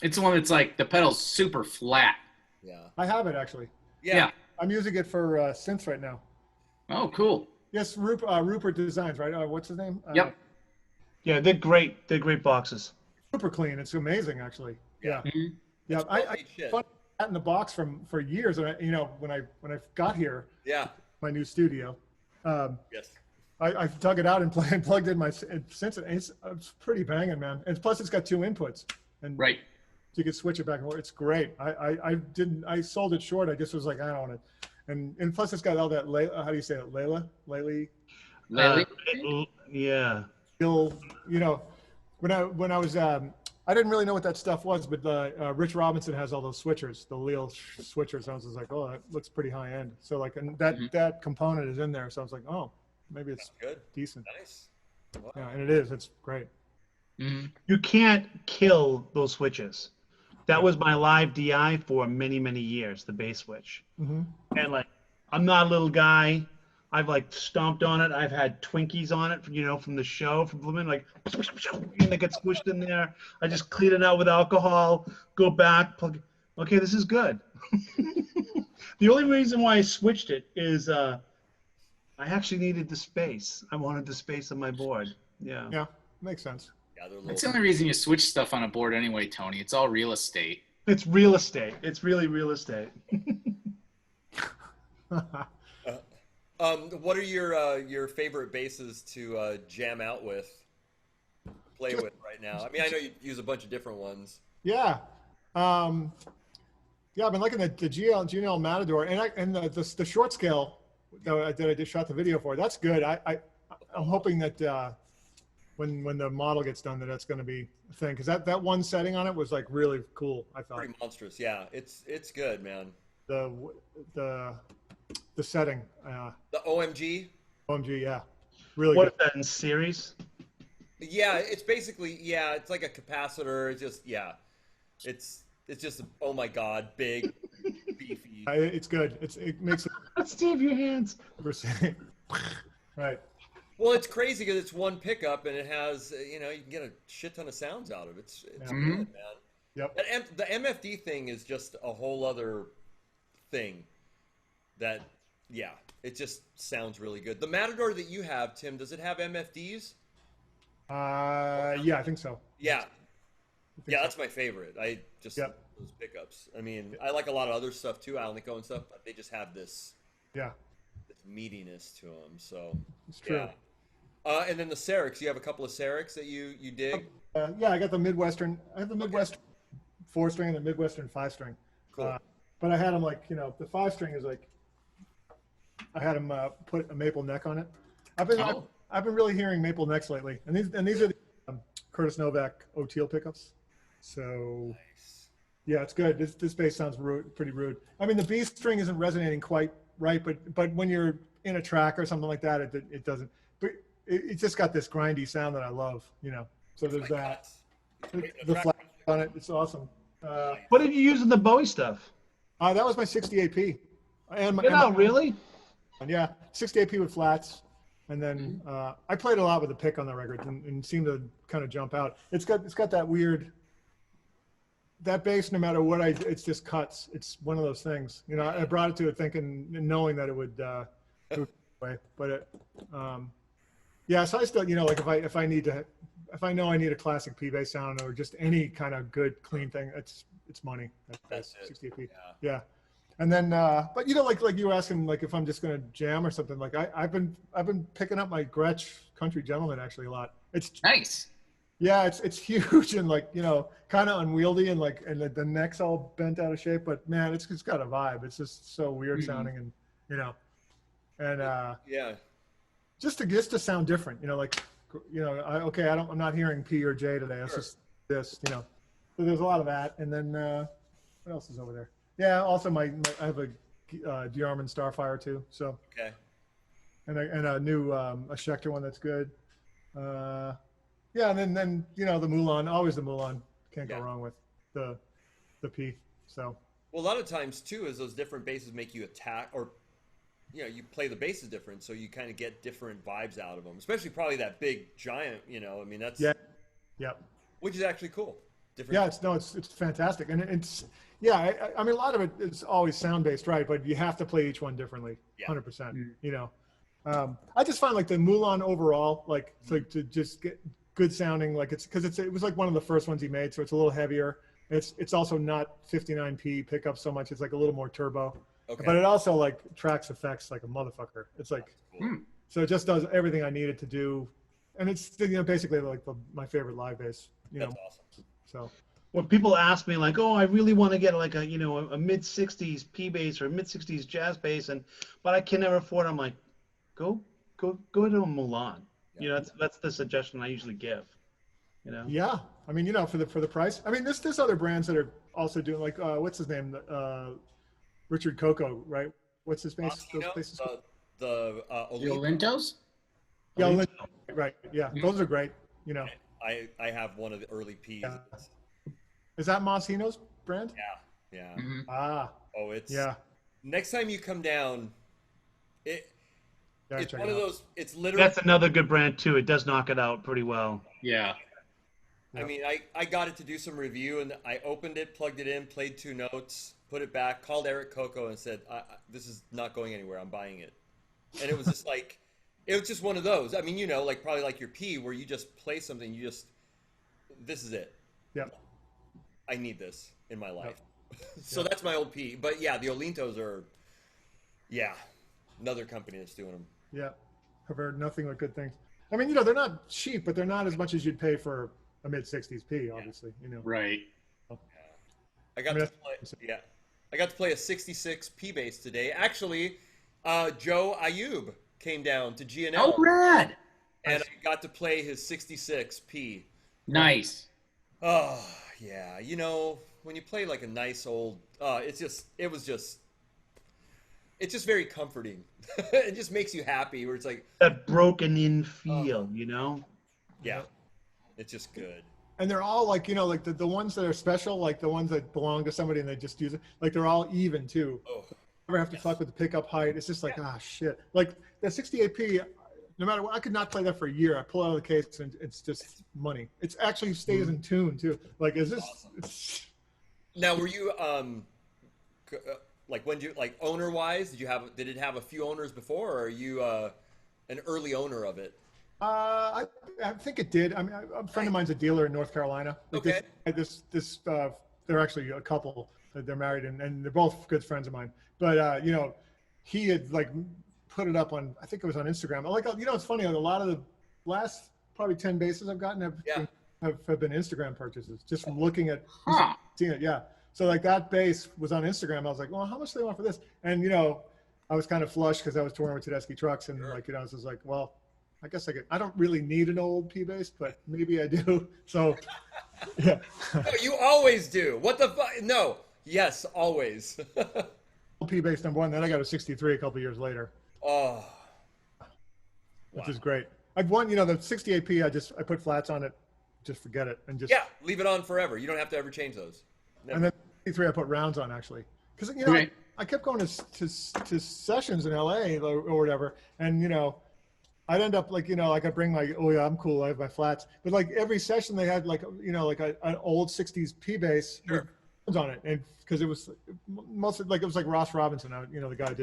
It's the one that's like the pedal's super flat. Yeah. I have it actually. Yeah. I'm using it for synths right now. Oh, cool. Yes, Rupert Designs, right? What's his name? Yep. Yeah, they're great. They're great boxes. Super clean. It's amazing, actually. Yeah. Mm-hmm. Yeah. I found that in the box for years, and when I got here. Yeah. My new studio. Yes. I dug it out and plugged in my synth, and it's pretty banging, man. And plus, it's got 2 inputs, and right. So you can switch it back and forth. It's great. I sold it short. I just was like, I don't want it. And plus it's got all that, how do you say it? Laylee? Yeah. When I was, I didn't really know what that stuff was, but Rich Robinson has all those switchers, the Leel switchers. I was just like, oh, that looks pretty high end. So like, and that component is in there. So I was like, oh, maybe it's good. Decent. Nice. Wow. Yeah, and it is. It's great. Mm-hmm. You can't kill those switches. That was my live DI for many, many years, the bass switch. Mm-hmm. And like, I'm not a little guy. I've like stomped on it. I've had Twinkies on it, from the show, from Blooming, like, and they get squished in there. I just clean it out with alcohol, go back, plug. Okay, this is good. The only reason why I switched it is I actually needed the space. I wanted the space on my board. Yeah. Yeah, makes sense. Yeah, that's the only reason you switch stuff on a board anyway, Tony. It's all real estate. It's real estate. It's really real estate. What are your favorite basses to jam out with, play with right now? I mean, I know you use a bunch of different ones. Yeah. I've been liking the GNL Matador and the short scale that I just shot the video for. That's good. I'm hoping that when the model gets done, that's going to be a thing, because that one setting on it was like really cool. I thought pretty monstrous. Yeah, it's good, man. The setting. The OMG. OMG, yeah, really. What good. is that in series? Yeah, it's basically it's like a capacitor. It's just it's just oh my god, big, beefy. It's good. It makes it. Steve, your hands. Right. Well, it's crazy because it's one pickup and it has you can get a shit ton of sounds out of it. It's good, man. Yep. The MFD thing is just a whole other thing. That it just sounds really good. The Matador that you have, Tim, does it have MFDs? Yeah, I think so. Yeah. That's my favorite. I just those pickups. I mean, I like a lot of other stuff too, Alnico and stuff, but they just have this meatiness to them. So it's true. Yeah. And then the Syrinx, you have a couple of Syrinx that you dig? I got the Midwestern. I have the Midwestern 4-string and the Midwestern 5-string. Cool. But I had them like, the 5-string is like, I had them put a maple neck on it. I've been really hearing maple necks lately, and these are the Curtis Novak O'Teal pickups. So yeah, it's good. This bass sounds pretty rude. I mean, the B string isn't resonating quite right, but when you're in a track or something like that, it doesn't. But it just got this grindy sound that I love. So there's that. The flat on it, it's awesome. What did you use in the Bowie stuff? That was my 68P. Really? Yeah, 68P with flats. And then I played a lot with the pick on the record and seemed to kind of jump out. It's got that weird, that bass, no matter what it's just cuts. It's one of those things. You know, I brought it to it thinking, knowing that it would way, but it, yeah. So I still, you know, like if I know I need a classic P bass sound or just any kind of good clean thing, it's money. That's it. 68P. Yeah. And then, but you know, like you were asking, like if I'm just gonna jam or something, like I've been picking up my Gretsch Country Gentleman actually a lot. It's Nice. Yeah, it's huge and like, you know, kind of unwieldy and like, and the neck's all bent out of shape, but man, it's got a vibe. It's just so weird sounding and, you know, and yeah, just to sound different, you know, like, you know, I'm not hearing P or J today. It's just this, you know. So there's a lot of that. And then what else is over there? Yeah, also I have a DeArmond Starfire too. So okay, and a new a Schecter one that's good. Yeah, and then you know the Mulan, always the Mulan, can't go wrong with the P. So well, a lot of times too is those different basses make you attack, or you know, you play the basses different, so you kind of get different vibes out of them. Especially probably that big giant, you know. I mean, that's which is actually cool. Different. Yeah, it's fantastic, and it's I mean a lot of it is always sound based, right? But you have to play each one differently, 100%. You know, I just find like the Mulan overall, like to just get good sounding, like it was like one of the first ones he made, so it's a little heavier. It's also not 59p pickup so much. It's like a little more turbo, but it also like tracks effects like a motherfucker. It's like so it just does everything I need it to do, and it's, you know, basically like my favorite live bass. You That's know, awesome. so. When people ask me like, oh, I really want to get like a, you know, a mid 60s P bass or a mid 60s jazz bass, but I can never afford it. I'm like, go to a Milan. Yeah. You know, that's the suggestion I usually give. You know. Yeah, I mean, you know, for the price. I mean, there's other brands that are also doing like what's his name, Richard Coco, right? What's his bass? Those places. The Olintos. Yeah, Olinto, right. Yeah, those are great. You know. I have one of the early P's. Yeah. Is that Moschino's brand? Yeah. Mm-hmm. Ah. Oh, it's next time you come down, it's one of those. It's literally. That's another good brand too. It does knock it out pretty well. Yeah. I mean, I got it to do some review, and I opened it, plugged it in, played 2 notes, put it back, called Eric Coco, and said, "This is not going anywhere. I'm buying it." And it was just like, it was just one of those. I mean, you know, like probably like your P, where you just play something, this is it. Yeah. I need this in my life. So that's my old P. But yeah, the Olintos are, another company that's doing them. Yeah, I've heard nothing but good things. I mean, you know, they're not cheap, but they're not as much as you'd pay for a mid 60s P, obviously. You know. Right. I got to play a 66 P bass today. Actually, Joe Ayub came down to GNL. Oh, rad! And I got to play his 66 P. Nice. Oh. Yeah, you know, when you play like a nice old, it's just very comforting. It just makes you happy. Where it's like that broken in feel, you know. Yeah, it's just good. And they're all like, you know, like the ones that are special, like the ones that belong to somebody and they just use it, like they're all even too. Oh, never have to fuck with the pickup height. It's just like shit. Like the 68P. No matter what, I could not play that for a year. I pull out of the case and it's just money. It actually stays in tune too. Like, is this? Awesome. Now, were you like when you like owner wise? Did it have a few owners before, or are you an early owner of it? I think it did. I mean, a friend of mine's a dealer in North Carolina. Like they're actually a couple. They're married and they're both good friends of mine. But you know, he had like put it up on, I think it was on Instagram. Like, you know, it's funny. A lot of the last probably 10 bases I've gotten have been Instagram purchases just from looking at seeing it. Yeah. So like that bass was on Instagram. I was like, well, how much do they want for this? And, you know, I was kind of flush because I was touring with Tedeschi trucks and like, you know, I was just like, well, I guess I don't really need an old P bass, but maybe I do. So yeah. No, you always do. What the fuck? No. Yes, always. P bass number 1. Then I got a 63 a couple years later. Oh, which is great. I've won, you know, the 68P. I put flats on it, just forget it, and just leave it on forever. You don't have to ever change those. Never. And then 63 I put rounds on actually, because you know I kept going to sessions in LA or whatever, and you know, I'd end up like, like I bring my, oh yeah, I'm cool, I have my flats. But like every session they had like, like an old 60s P bass with drums on it. And because it was mostly like, it was like Ross Robinson, the guy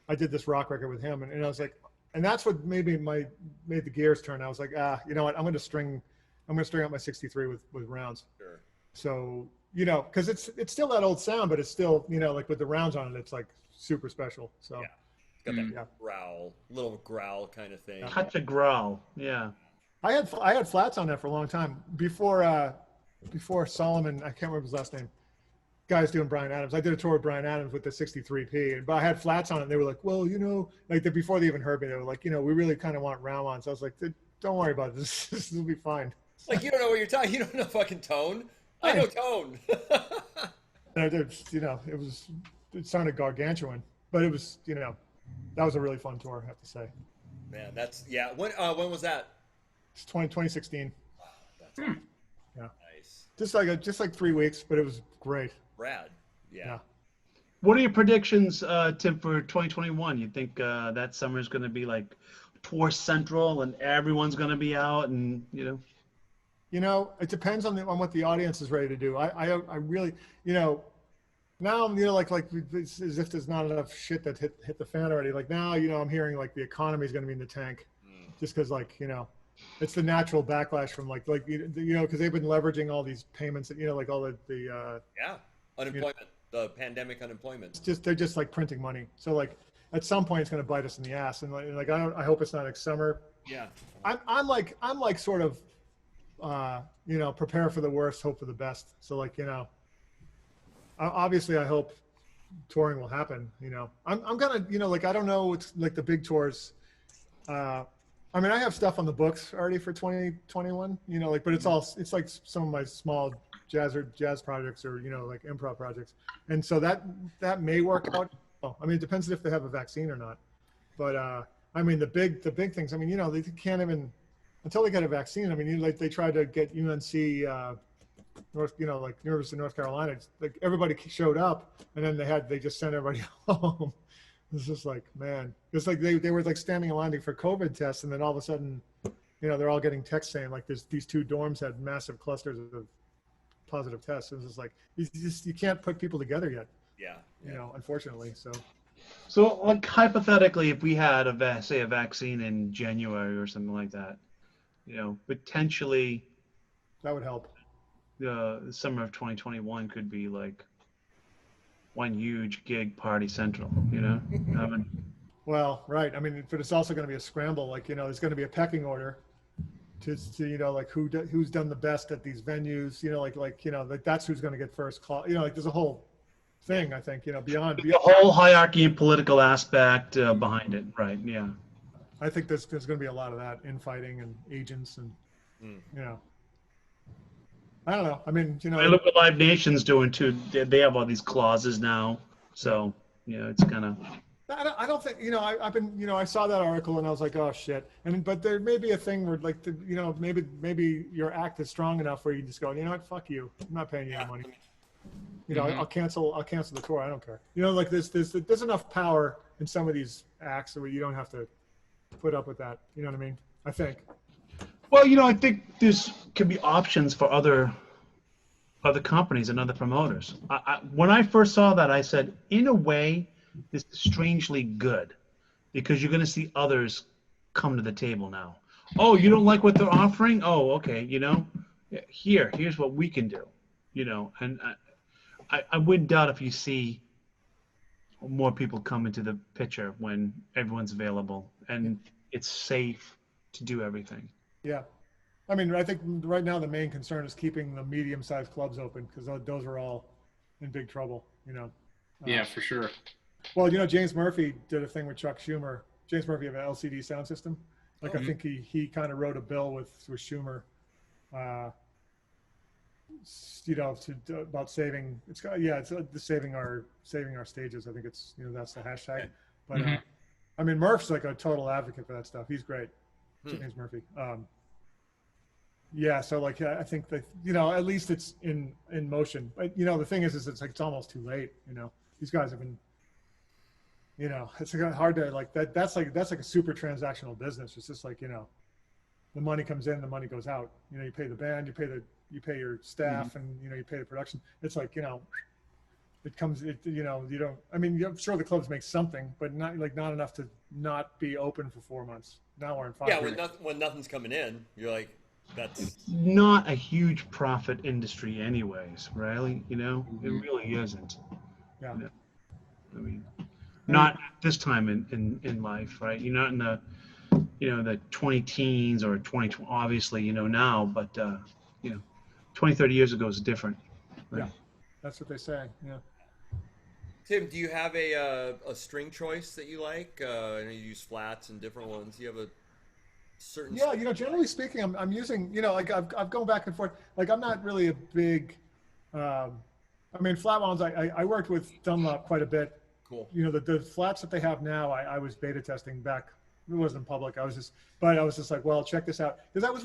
I did this rock record with him. And I was like, and that's what made the gears turn. I was like, you know what, I'm going to string out my 63 with rounds. Sure. So, because it's still that old sound, but it's still, like with the rounds on it, it's like super special. So Yeah. Got that growl, little growl kind of thing. Touch a growl, yeah. I had flats on that for a long time before Solomon. I can't remember his last name. Guys doing Bryan Adams. I did a tour with Bryan Adams with the 63P, but I had flats on it. And they were like, well, like before they even heard me, they were like, we really kind of want round ones. I was like, don't worry about this. This will be fine. Like, you don't know what you're talking. You don't know fucking tone. I know tone. And I did, it sounded gargantuan, but it was, that was a really fun tour, I have to say. Man, when was that? It's 2016. Wow, that's awesome. Yeah. Nice. Just like 3 weeks, but it was great. Rad. Yeah. What are your predictions, Tim, for 2021? You think that summer is going to be like tour central and everyone's going to be out and, it depends on what the audience is ready to do. I really, now I'm, like it's as if there's not enough shit that hit the fan already. Like now, I'm hearing like the economy is going to be in the tank just because it's the natural backlash from because they've been leveraging all these payments, like all the unemployment, the pandemic unemployment. They're just like printing money. So like at some point it's going to bite us in the ass. And like, I hope it's not next summer. Yeah. I'm like sort of, prepare for the worst, hope for the best. So like, obviously I hope touring will happen, I'm gonna, I don't know, it's like the big tours. I mean, I have stuff on the books already for 2021, but it's like some of my small jazz projects or, like improv projects. And so that may work out. I mean, it depends if they have a vaccine or not. But, I mean, the big things, I mean, they can't even, until they get a vaccine, I mean, they tried to get UNC, University of North Carolina, like everybody showed up and then they just sent everybody home. It's just like, man, it's like they were like standing in line for COVID tests, and then all of a sudden, they're all getting texts saying like these two dorms had massive clusters of positive tests. It's just like you can't put people together yet. Yeah. Unfortunately. So like hypothetically, if we had a vaccine in January or something like that, potentially that would help. The summer of 2021 could be like one huge gig party central, Well, right. I mean, but it's also going to be a scramble. Like, there's going to be a pecking order to like who's done the best at these venues. Like that's who's going to get first call. Like there's a whole thing. I think beyond the whole hierarchy and political aspect behind it. Right. Yeah. I think there's going to be a lot of that infighting and agents and I don't know. I mean, I look what Live Nation's doing too. They have all these clauses now, so it's kind of. I don't think I've been I saw that article and I was like, oh shit. But there may be a thing where like maybe your act is strong enough where you just go, you know what, fuck you. I'm not paying you any money. I'll cancel the tour. I don't care. Like there's enough power in some of these acts where you don't have to put up with that. You know what I mean? I think. Well, I think there's could be options for other companies and other promoters. When I first saw that, I said, in a way, this is strangely good because you're going to see others come to the table now. Oh, you don't like what they're offering? Oh, okay. Here's what we can do. And I wouldn't doubt if you see more people come into the picture when everyone's available and it's safe to do everything. Yeah. I mean, I think right now the main concern is keeping the medium-sized clubs open because those are all in big trouble, Yeah, for sure. Well, James Murphy did a thing with Chuck Schumer. James Murphy have an LCD sound system. Like, I think he kind of wrote a bill with Schumer, about saving. It's saving our stages. I think it's that's the hashtag. But I mean, Murph's like a total advocate for that stuff. He's great, James Murphy. Yeah, so like I think that at least it's in motion. But the thing is it's like it's almost too late. These guys have been you know, it's hard to like that. That's like a super transactional business. It's just like, you know, the money comes in, the money goes out. You know, you pay the band, you pay your staff, and you know, you pay the production. It's like, you know, you know, you don't. I mean, I'm sure the clubs make something, but not enough to not be open for 4 months. Now we're in 5. Yeah, when nothing's coming in, you're like, that's Not a huge profit industry, anyways, Riley. You know, it really isn't. Yeah. You know, I mean, not at this time in life, right? You're not in the, you know, the 20 teens or 20, obviously, you know, now, but, you know, 20, 30 years ago is different. Right? Yeah, that's what they say. Yeah. Tim, do you have a string choice that you like? I know you use flats and different ones. Do you have a certain? Yeah, you know, generally speaking, I'm using, you know, like I've gone back and forth. Like I'm not really a big, I mean, flat wounds. I worked with Dunlop quite a bit. Cool. You know, the flats that they have now, I was beta testing back. It wasn't public. I was just like, well, check this out, because I was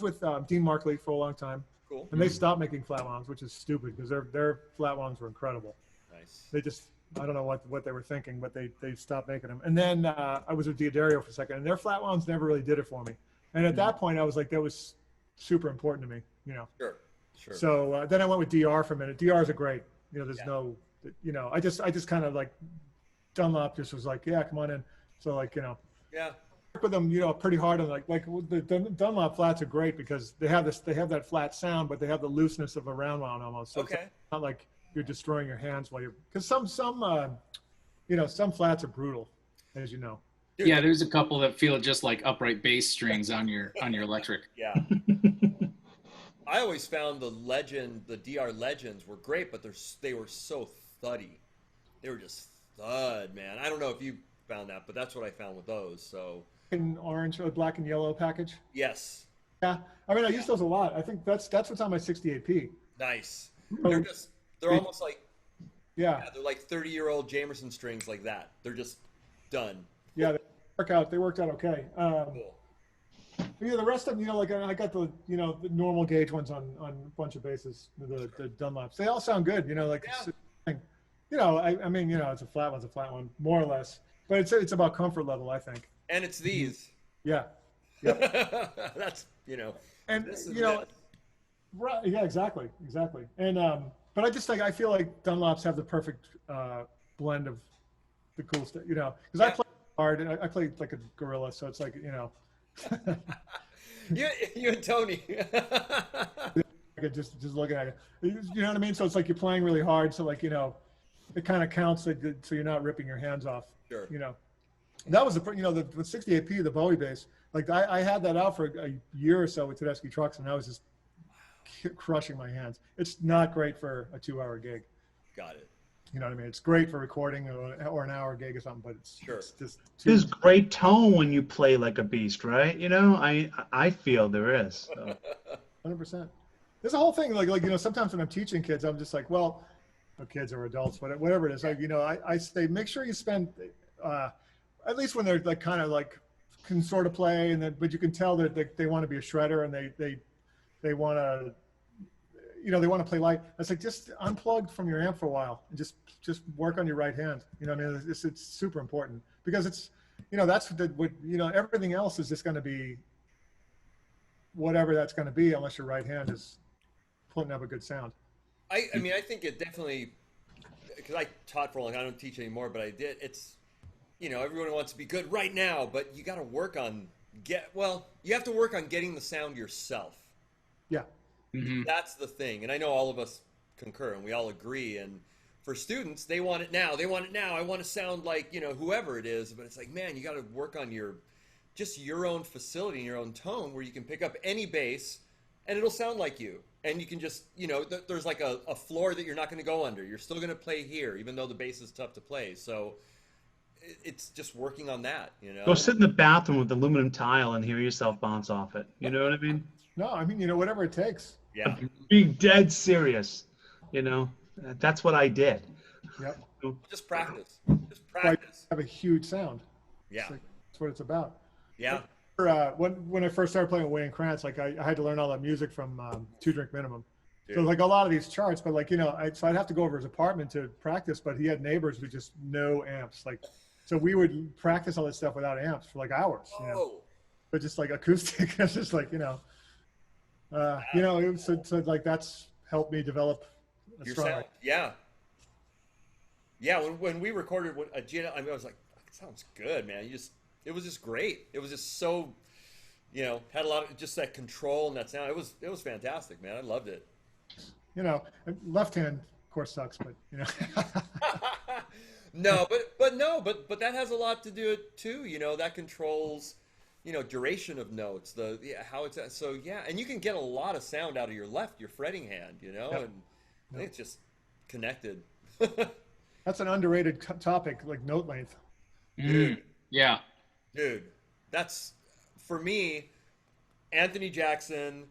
with Dean Markley for a long time. Cool. And they stopped making flat wounds, which is stupid because their flat wounds were incredible. Nice. They just, I don't know what they were thinking, but they stopped making them. And then I was with D'Addario for a second, and their flat wounds never really did it for me. And at that point, I was like, that was super important to me, you know. Sure. So then I went with DR for a minute. DRs are great. You know, there's no, you know, I just kind of like, Dunlop just was like, yeah, come on in. So like, you know. Yeah. Work with them, you know, pretty hard on like the Dunlop flats are great because they have that flat sound, but they have the looseness of a round wound almost. So Okay. it's not like you're destroying your hands while you're, because some you know, some flats are brutal, as you know. Dude. Yeah, there's a couple that feel just like upright bass strings on your electric. Yeah. I always found the DR Legends were great, but they were so thuddy. They were just thud, man. I don't know if you found that, but that's what I found with those. So In orange or black and yellow package. yes. Yeah, I mean, I use those a lot. I think that's what's on my 68P. Nice. Oh. They're almost like Yeah. they're like 30-year-old Jamerson strings like that. They're just done. Yeah, they worked out okay. Cool. Yeah, the rest of them, you know, like I got the, you know, the normal gauge ones on a bunch of basses, the Dunlops. They all sound good, you know, like, you know, I mean, you know, it's a flat one, more or less. But it's about comfort level, I think. And it's these. Yeah. Yep. That's, you know. And, you know, right, yeah, exactly. And, but I feel like Dunlops have the perfect blend of the cool stuff, you know, because I play hard and I play like a gorilla, so it's like, you know. you and Tony. just looking at it, you know what I mean. So it's like you're playing really hard, so like, you know, it kind of counts, so you're not ripping your hands off. Sure. You know, that was you know, the 68P, the Bowie bass. Like I had that out for a year or so with Tedeschi trucks, and I was just crushing my hands. It's not great for a 2-hour gig. Got it. You know what I mean? It's great for recording or an hour gig or something, but it's just There's great tone when you play like a beast, right? You know, I feel there is. So. 100%. There's a whole thing like you know, sometimes when I'm teaching kids, I'm just like, well, kids or adults, whatever it is. Like, you know, I say make sure you spend at least when they're like kind of like can sort of play, and then but you can tell that they want to be a shredder and they want to. You know, they want to play light. It's like just unplug from your amp for a while and just work on your right hand. You know what I mean? It's super important because it's, you know, that's what you know, everything else is just going to be whatever that's going to be unless your right hand is putting up a good sound. I mean, I think it definitely, because I taught for a long time, I don't teach anymore, but I did. It's, you know, everyone wants to be good right now, but you got to work on you have to work on getting the sound yourself. Yeah. Mm-hmm. That's the thing. And I know all of us concur and we all agree. And for students, they want it now. I want to sound like, you know, whoever it is. But it's like, man, you got to work on your own facility and your own tone where you can pick up any bass and it'll sound like you. And you can just, you know, there's like a floor that you're not going to go under. You're still going to play here, even though the bass is tough to play. So it's just working on that, you know. Go sit in the bathroom with aluminum tile and hear yourself bounce off it. You know what I mean? No, I mean, you know, whatever it takes. Yeah. Being dead serious. You know, that's what I did. Yep. Just practice. Have a huge sound. Yeah. That's what it's about. Yeah. When I first started playing with Wayne Krantz, like I had to learn all that music from 2 Drink Minimum. So like a lot of these charts, but like, so I'd have to go over his apartment to practice, but he had neighbors with just no amps. Like, so we would practice all this stuff without amps for like hours, but just like acoustic. It's just like, it was, so like that's helped me develop a strong sound. Yeah. Yeah. When we recorded Gina, I was like, it sounds good, man. It was just great. It was just so, had a lot of just that control and that sound. It was fantastic, man. I loved it. Left hand, of course, sucks, but No, but that has a lot to do it too. That controls, duration of notes, how it's so yeah, and you can get a lot of sound out of your fretting hand, and I think it's just connected. That's an underrated topic, like note length. Dude, yeah, dude, that's for me. Anthony Jackson,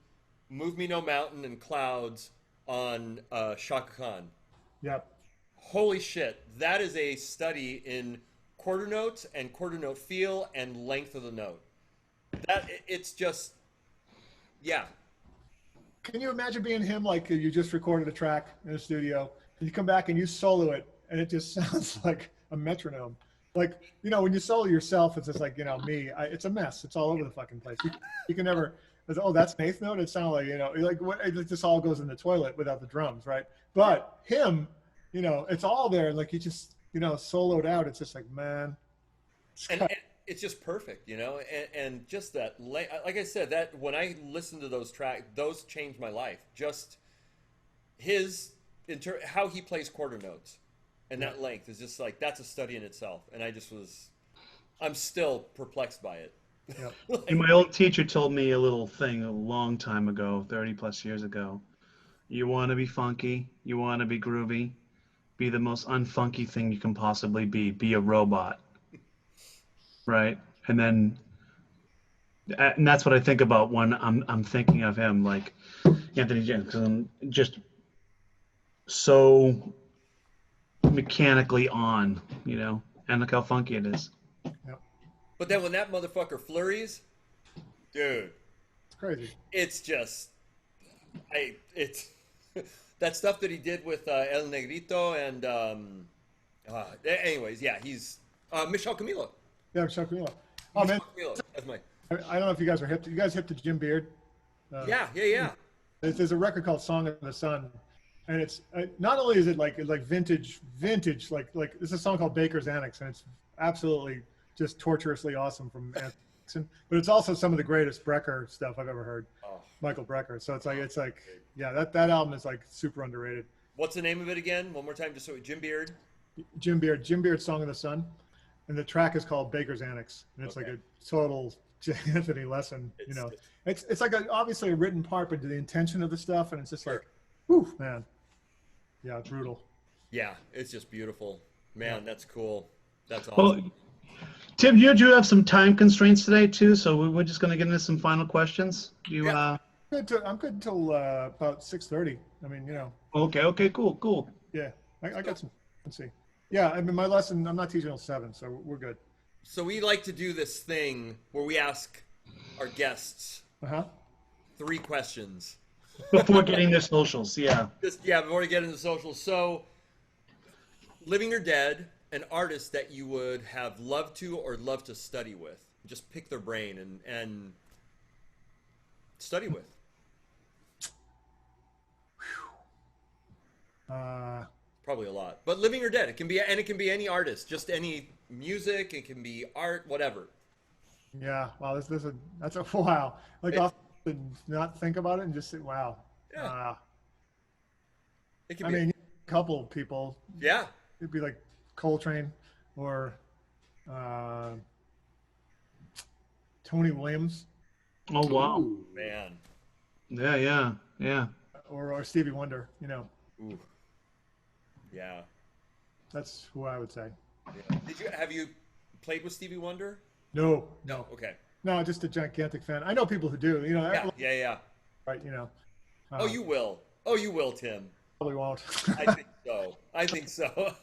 "Move Me No Mountain" and "Clouds" on Shaka Khan. Yep. Holy shit, that is a study in quarter notes and quarter note feel and length of the note. It's just, yeah. Can you imagine being him, like you just recorded a track in a studio and you come back and you solo it and it just sounds like a metronome? Like, when you solo yourself, it's just like, it's a mess. It's all over the fucking place. You can never, that's an eighth note. It sounded like, it just all goes in the toilet without the drums, right? But him, it's all there. Like he just, soloed out. It's just like, man. And it's just perfect, and just that, like I said, that when I listened to those tracks, those changed my life. Just how he plays quarter notes and that length is just like, that's a study in itself. And I'm still perplexed by it. Yeah. And my old teacher told me a little thing a long time ago, 30 plus years ago. You want to be funky, you want to be groovy, be the most unfunky thing you can possibly be. Be a robot. Right? And that's what I think about when I'm thinking of him, like Anthony Jackson, just so mechanically on, and look how funky it is. Yep. But then when that motherfucker flurries, dude, it's crazy. It's just, it's that stuff that he did with El Negrito and anyways, yeah, he's Michel Camilo. Yeah, Michel Camilo. Oh man, that's my. I don't know if you guys are hip. You guys hip to Jim Beard? Yeah. There's a record called "Song of the Sun," and it's not only is it like vintage, like it's a song called Baker's Annex, and it's absolutely just torturously awesome from Anthony Jackson, but it's also some of the greatest Brecker stuff I've ever heard. Oh. Michael Brecker. So it's like yeah, that album is like super underrated. What's the name of it again? One more time, just so Jim Beard. Jim Beard, "Song of the Sun," and the track is called Baker's Annex, and it's like a total Anthony lesson. It's like obviously a written part, but the intention of the stuff, and it's just like, whew, man. Yeah, brutal. Yeah, it's just beautiful, man. That's cool. That's awesome. Well, Tim, you have some time constraints today too, so we're just going to get into some final questions. I'm good until about 6:30. I mean, Okay, cool. Yeah, I got some. Let's see. Yeah, I mean, my lesson, I'm not teaching until 7, so we're good. So we like to do this thing where we ask our guests 3 questions. Before getting their socials, yeah. Before we get into socials. So, living or dead, an artist that you would have loved to or loved to study with. Just pick their brain and study with. Probably a lot. But living or dead, it can be any artist, just any music, it can be art, whatever. Yeah, wow, that's a wow. Like I'll not think about it and just say, wow. Yeah. It can be a couple people. Yeah. It'd be like Coltrane or Tony Williams. Oh wow. Ooh, man. Yeah. Or Stevie Wonder, Ooh. Yeah. That's who I would say. Yeah. Have you played with Stevie Wonder? No. Okay. No, just a gigantic fan. I know people who do. Yeah. Right. You will. You will, Tim. Probably won't. I think so.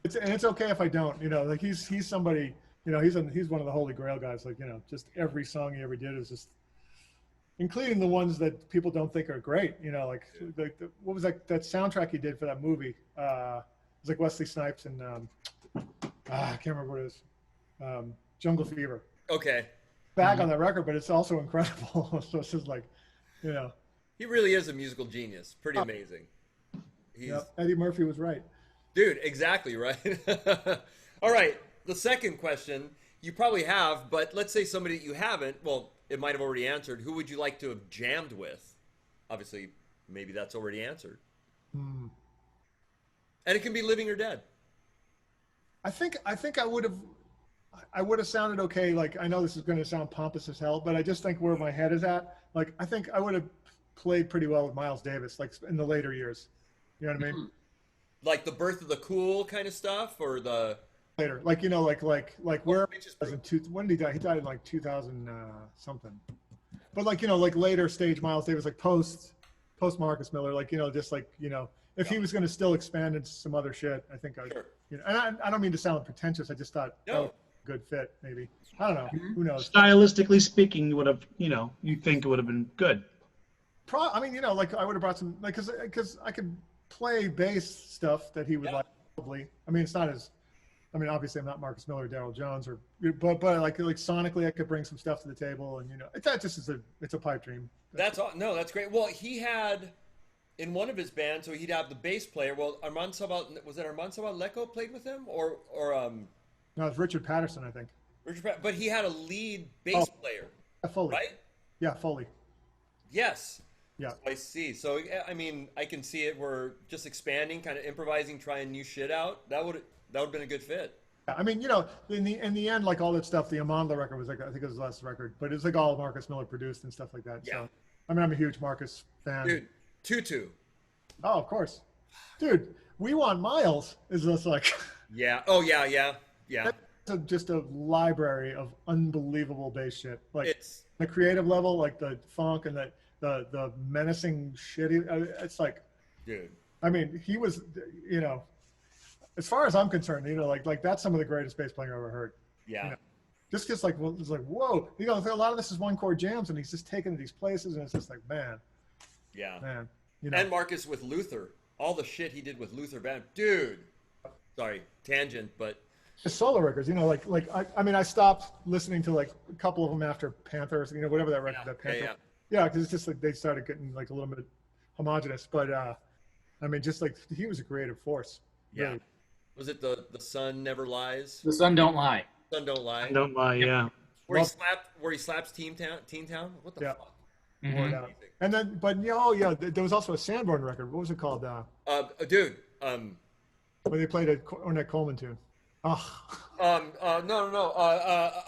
It's okay if I don't. Like he's somebody. He's one of the Holy Grail guys. Like just every song he ever did is just including the ones that people don't think are great. You know, like what was that soundtrack he did for that movie? It was like Wesley Snipes and I can't remember what it is. Jungle Fever. Okay. Back on that record, but it's also incredible. So it's just like, you know. He really is a musical genius. Pretty amazing. Eddie Murphy was right. Dude, exactly right. All right. The second question you probably have, but let's say somebody that you haven't, well, it might have already answered. Who would you like to have jammed with? Obviously, maybe that's already answered. And it can be living or dead. I think I would have sounded okay. Like, I know this is going to sound pompous as hell, but I just think where my head is at, like, I think I would have played pretty well with Miles Davis, like in the later years. You know what I mean? Like the Birth of the Cool kind of stuff, or the later, like, you know, like where when did he die? He died in like 2000 something. But like, you know, like later stage Miles Davis, like post Marcus Miller, like, you know, just like, you know, if he was going to still expand into some other shit, I think I, you know, and I don't mean to sound pretentious. I just thought that was a good fit, maybe. I don't know. Who knows? Stylistically speaking, you would have, you know, you think it would have been good. I mean, you know, like I would have brought some, like, because I could play bass stuff that he would like, probably. I mean, it's not as, I mean, obviously I'm not Marcus Miller or Daryl Jones, or but like sonically I could bring some stuff to the table, and you know, that just is it's a pipe dream. That's all. No, that's great. Well, he had in one of his bands, so he'd have the bass player. Well, Armand Sabat, was it Armand Sabat-Lecco played with him, or no, it's Richard Patterson, I think. But he had a lead bass player, Foley, right? Yeah, Foley. Yes. Yeah. I see. So I mean, I can see it. We're just expanding, kind of improvising, trying new shit out. That would have been a good fit. I mean, you know, in the end, like all that stuff, the Amanda record was like, I think it was the last record, but it was like all Marcus Miller produced and stuff like that. Yeah. So, I mean, I'm a huge Marcus fan. Dude, Tutu. Oh, of course. Dude, We Want Miles is just like. Yeah. Oh, yeah. That's just a library of unbelievable bass shit. Like It's the creative level, like the funk and the menacing shit. It's like, dude. I mean, he was, you know, as far as I'm concerned, you know, like that's some of the greatest bass playing I've ever heard. Yeah. You know, just gets like, well, it's like, whoa, you know, a lot of this is one chord jams, and he's just taking these places, and it's just like, man. Yeah. Man. You know. And Marcus with Luther, all the shit he did with Luther Band, dude. Sorry, tangent, but the solo records, you know, like I mean, I stopped listening to like a couple of them after Panthers, you know, whatever that record, that Panther. Yeah, because it's just like they started getting like a little bit homogenous, but I mean, just like he was a creative force. Yeah. Really. Was it the Sun Never Lies? The Sun Don't Lie. Sun Don't Lie. Don't lie, yeah. Where he slaps Teen Town? What the fuck? Mm-hmm. And then, but there was also a Sanborn record. What was it called? Dude. When they played a Ornette Coleman tune. Oh. No.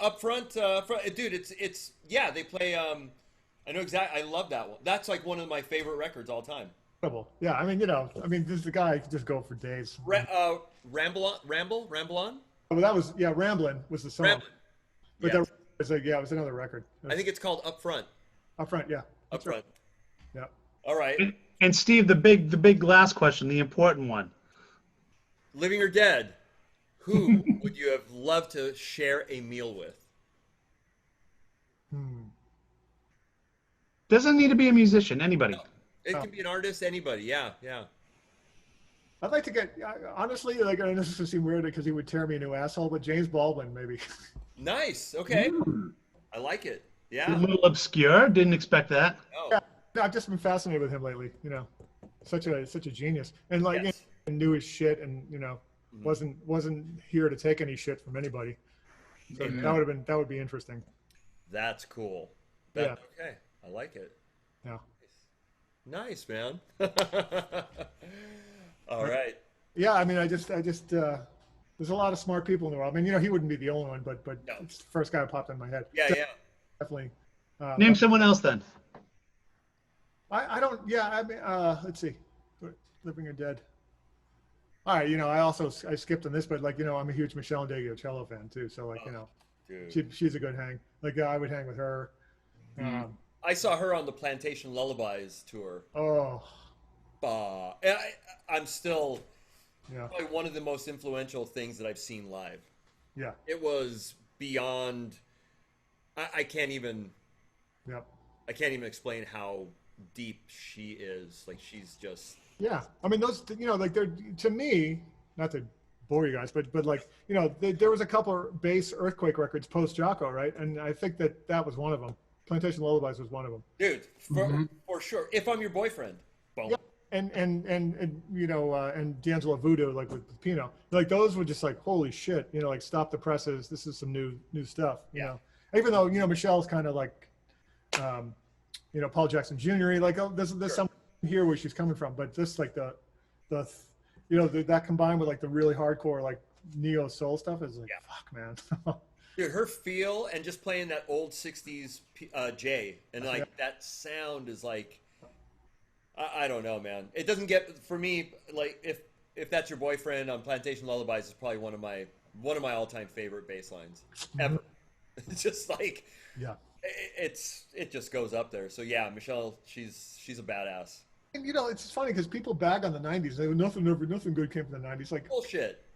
Up front, dude. It's yeah. They play. I know exactly. I love that one. That's like one of my favorite records all time. Incredible. Yeah, I mean, you know, this is the guy who could just go for days. Ramble on. Well, that was Ramblin' was the song. Ramblin'. But Yes. that was like, it was another record. I think it's called Up Front. Up front, yeah. Up Front. Yeah. All right. And Steve, the big last question, the important one. Living or dead, who would you have loved to share a meal with? Doesn't need to be a musician, anybody. No. It can be an artist, anybody. Yeah. I'd like to get, honestly, like, I know this is going to seem weird because he would tear me a new asshole, but James Baldwin, maybe. Nice. Okay. I like it. Yeah. A little obscure. Didn't expect that. Oh. Yeah, no, I've just been fascinated with him lately. You know, such a genius, and like, Yes. you know, knew his shit, and you know, wasn't here to take any shit from anybody. So that would be interesting. That's cool. Yeah. Okay. I like it. Yeah. Nice, man. All right. Yeah, I mean, I just there's a lot of smart people in the world. I mean, you know, he wouldn't be the only one, but No. it's the first guy that popped in my head. Yeah. Definitely. Name someone else then. I don't. Yeah, I mean, let's see, living or dead. All right, you know, I skipped on this, but like, you know, I'm a huge Michelle Ndegeocello fan too. So like, you know, Dude. she's a good hang. Like, I would hang with her. I saw her on the Plantation Lullabies tour. Oh, I'm still yeah, probably one of the most influential things that I've seen live. yeah, It was beyond. I can't even. yep. I can't even explain how deep she is. Like she's just. Yeah, I mean those, you know, like they're, to me, not to bore you guys, but like, you know, there was a couple of bass Earthquake records post Jocko, right? And I think that was one of them. Plantation Lullabies was one of them. Dude, for sure. If I'm your boyfriend. Boom. Yeah. And you know, and D'Angelo Voodoo, like with Pino, like those were just like, holy shit, you know, like stop the presses. This is some new stuff, you know. Even though, you know, Michelle's kind of like, you know, Paul Jackson Jr. Like, oh, there's some here where she's coming from, but just like the you know, that combined with like the really hardcore like neo soul stuff is like, fuck, man. Dude, her feel and just playing that old '60s J and like that sound is like. I don't know, man. It doesn't get for me like if that's your boyfriend on Plantation Lullabies is probably one of my all-time favorite bass lines ever. It's just like it just goes up there. So yeah, Michelle, she's a badass. And you know, it's funny because people bag on the '90s. They go, nothing good came from the '90s. Like bullshit.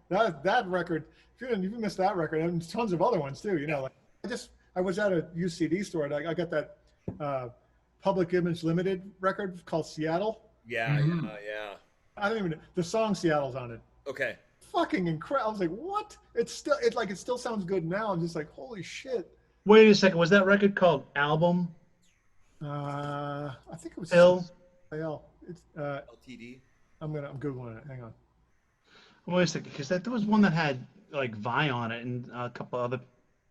That record, if you missed that record, and tons of other ones too. You know, like I was at a used CD store and I got that. Public Image Limited record called Seattle. Yeah. I don't even know. The song Seattle's on it. Okay. Fucking incredible. I was like, what? It still sounds good now. I'm just like, holy shit. Wait a second. Was that record called Album? I think it was L. It's LTD. I'm Googling it. Hang on. Wait a second, because there was one that had like Vi on it and a couple other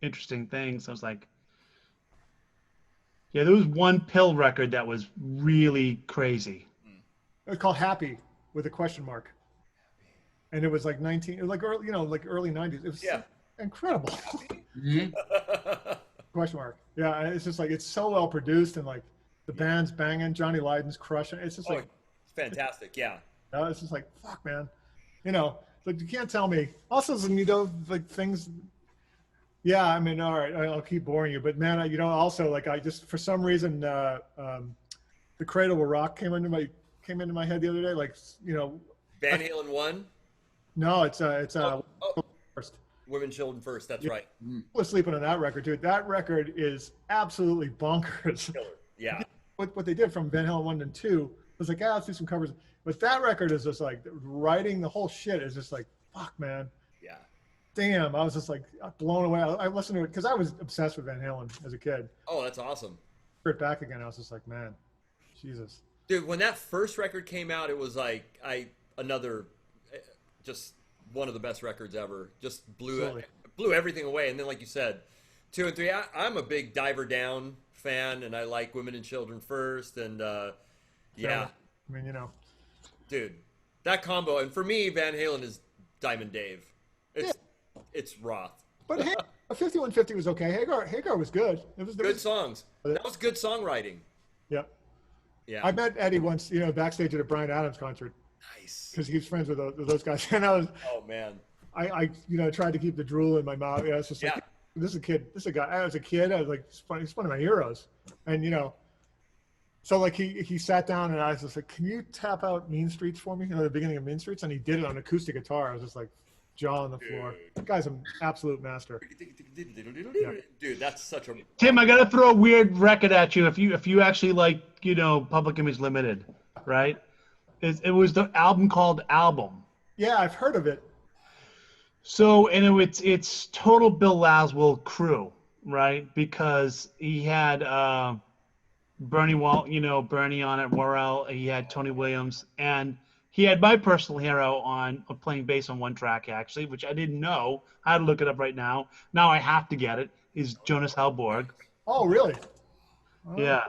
interesting things. I was like, yeah, there was one Pill record that was really crazy. It was called Happy with a question mark. And it was like it was like early, you know, like early 90s. It was incredible. Question mark. Yeah, and it's just like, it's so well produced and like the band's banging, Johnny Lydon's crushing. It's just like fantastic, yeah. It's just like, fuck, man. You know, like you can't tell me. Also, you know, like things. Yeah, I mean, all right, I'll keep boring you, but man, you know, also like I just for some reason, the Cradle Will Rock came into my head the other day. Like, you know, Van Halen 1. No, it's First. Women, Children First. That's right. I was sleeping on that record too. That record is absolutely bonkers. Killer. Yeah. What they did from Van Halen 1 and 2 was like, let's do some covers. But that record is just like writing the whole shit is just like, fuck, man. Yeah. Damn, I was just like blown away. I listened to it because I was obsessed with Van Halen as a kid. Oh, that's awesome. Heard it back again, I was just like, man, Jesus. Dude, when that first record came out, it was like just one of the best records ever. Just blew everything away. And then, like you said, 2 and 3. I'm a big Diver Down fan, and I like Women and Children First. And yeah, I mean, you know, dude, that combo. And for me, Van Halen is Diamond Dave. It's Roth. But hey, 5150 was okay. Hagar was good. It was good songs. That was good songwriting. Yep. Yeah. I met Eddie once, you know, backstage at a Bryan Adams concert. Nice. Because he was friends with those guys, and I was. Oh man. I you know tried to keep the drool in my mouth. Yeah, it's just like this is a kid. This is a guy. I was a kid. I was like, he's one of my heroes, and you know. So like he sat down and I was just like, can you tap out Mean Streets for me? You know, the beginning of Mean Streets, and he did it on acoustic guitar. I was just like. Jaw on the floor. That guy's an absolute master. Dude, that's such a. Tim, I gotta throw a weird record at you. If you actually like, you know, Public Image Limited, right? It was the album called Album. Yeah, I've heard of it. So, and it's total Bill Laswell crew, right? Because he had Bernie on it, Worrell. He had Tony Williams, and he had my personal hero on playing bass on one track, actually, which I didn't know. I had to look it up right now. Now I have to get it. Is Jonas Hellborg. Oh, really? Oh. Yeah.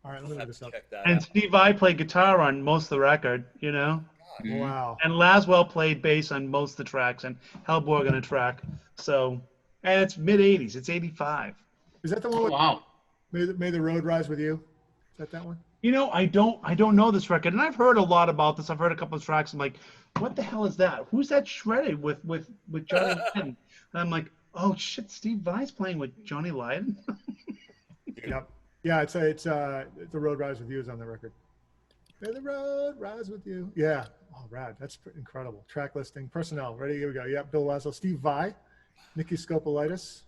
All right, let me look this up. And Steve Vai played guitar on most of the record, you know? Wow. And Laswell played bass on most of the tracks and Hellborg on a track. So, and it's mid-'80s. It's 85. Is that the one with Wow. May the Road Rise With You? Is that one? You know, I don't know this record, and I've heard a lot about this. I've heard a couple of tracks. I'm like, what the hell is that? Who's that shredded with Johnny Lydon? And I'm like, oh shit, Steve Vai's playing with Johnny Lydon. Yep. Yeah, it's The Road Rise With You is on the record. May the road rise with you. Yeah. Oh, rad. That's incredible. Track listing. Personnel. Ready? Here we go. Yeah. Bill Laswell, Steve Vai, Nikki Skopolitis,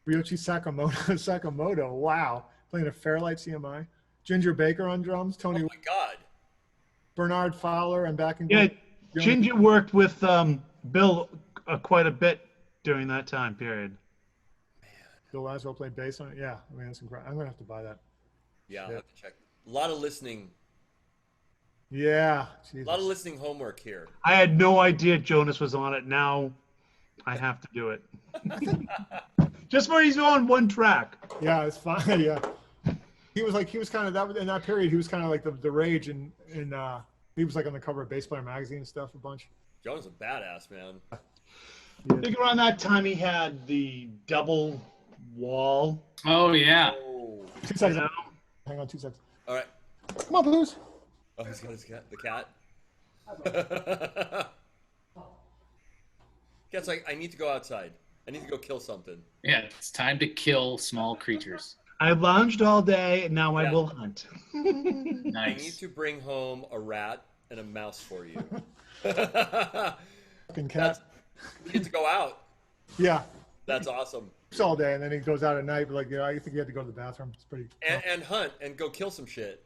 Ryoichi Sakamoto. Wow. playing a Fairlight CMI. Ginger Baker on drums. Oh Tony my God. Bernard Fowler and backing. Yeah, vocals. Ginger worked with Bill quite a bit during that time period. Bill Laswell played bass on it. Yeah, I mean, that's incredible. I'm gonna have to buy that. Yeah, I'll Shit. have to check. A lot of listening. Yeah, A Jesus. lot of listening homework here. I had no idea Jonas was on it. Now I have to do it. Just where he's on one track. Yeah, it's fine. Yeah, he was kind of that in that period. He was kind of like the rage, and he was like on the cover of Bass Player magazine and stuff a bunch. Jones is a badass, man. I think around that time he had the double wall. Oh yeah. Oh. 2 seconds. You know? Hang on 2 seconds. All right. Come on, Blues. Oh, he's got his cat. The cat. Cat's like, I need to go outside. I need to go kill something. Yeah, it's time to kill small creatures. I lounged all day, and now I Yeah. will hunt. I need Nice. to bring home a rat and a mouse for you. Fucking cat. You get to go out. Yeah, That's awesome. it's all day, and then he goes out at night. But like, I think he had to go to the bathroom. It's pretty. And hunt and go kill some shit.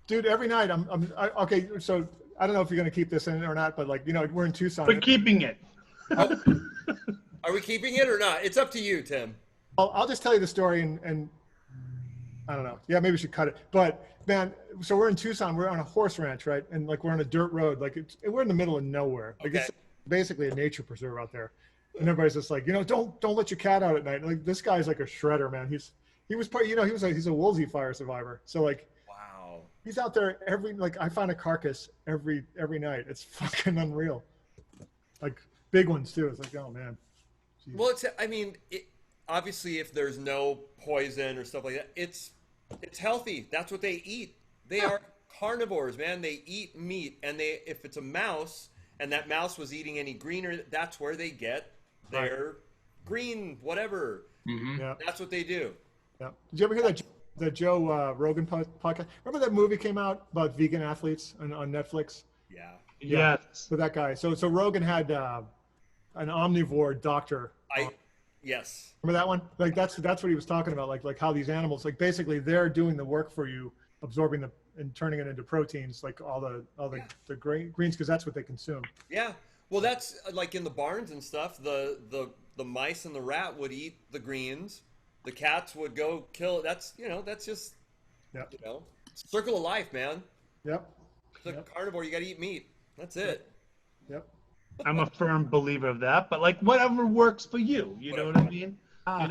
Dude, every night okay. So I don't know if you're gonna keep this in or not, but like, we're in Tucson. We're keeping it. Are we keeping it or not? It's up to you, Tim. I'll just tell you the story, and I don't know. Yeah, maybe we should cut it. But man, so we're in Tucson. We're on a horse ranch, right? And like we're on a dirt road. Like we're in the middle of nowhere. Like it's basically a nature preserve out there. And everybody's just like, don't let your cat out at night. And like this guy's like a shredder, man. He was part. He's a Woolsey fire survivor. So like, Wow. he's out there I find a carcass every night. It's fucking unreal. Like big ones too. It's like, oh man. Jeez. Well, obviously if there's no poison or stuff like that, it's healthy. That's what they eat. They are carnivores, man. They eat meat, and if it's a mouse and that mouse was eating any greener, that's where they get their green whatever. Mm-hmm. Yeah. That's what they do. Yeah. Did you ever hear the Joe Rogan podcast? Remember that movie came out about vegan athletes on Netflix? Yeah. Yes. So that guy. So Rogan had an omnivore doctor. Yes. Remember that one? Like that's what he was talking about. Like how these animals, like basically they're doing the work for you, absorbing and turning it into proteins, like all the greens, because that's what they consume. Yeah. Well, that's like in the barns and stuff. The mice and the rat would eat the greens. The cats would go kill. That's just circle of life, man. Yep. It's a carnivore. You got to eat meat. That's it. Yep. I'm a firm believer of that, but like whatever works for you, you know what I mean?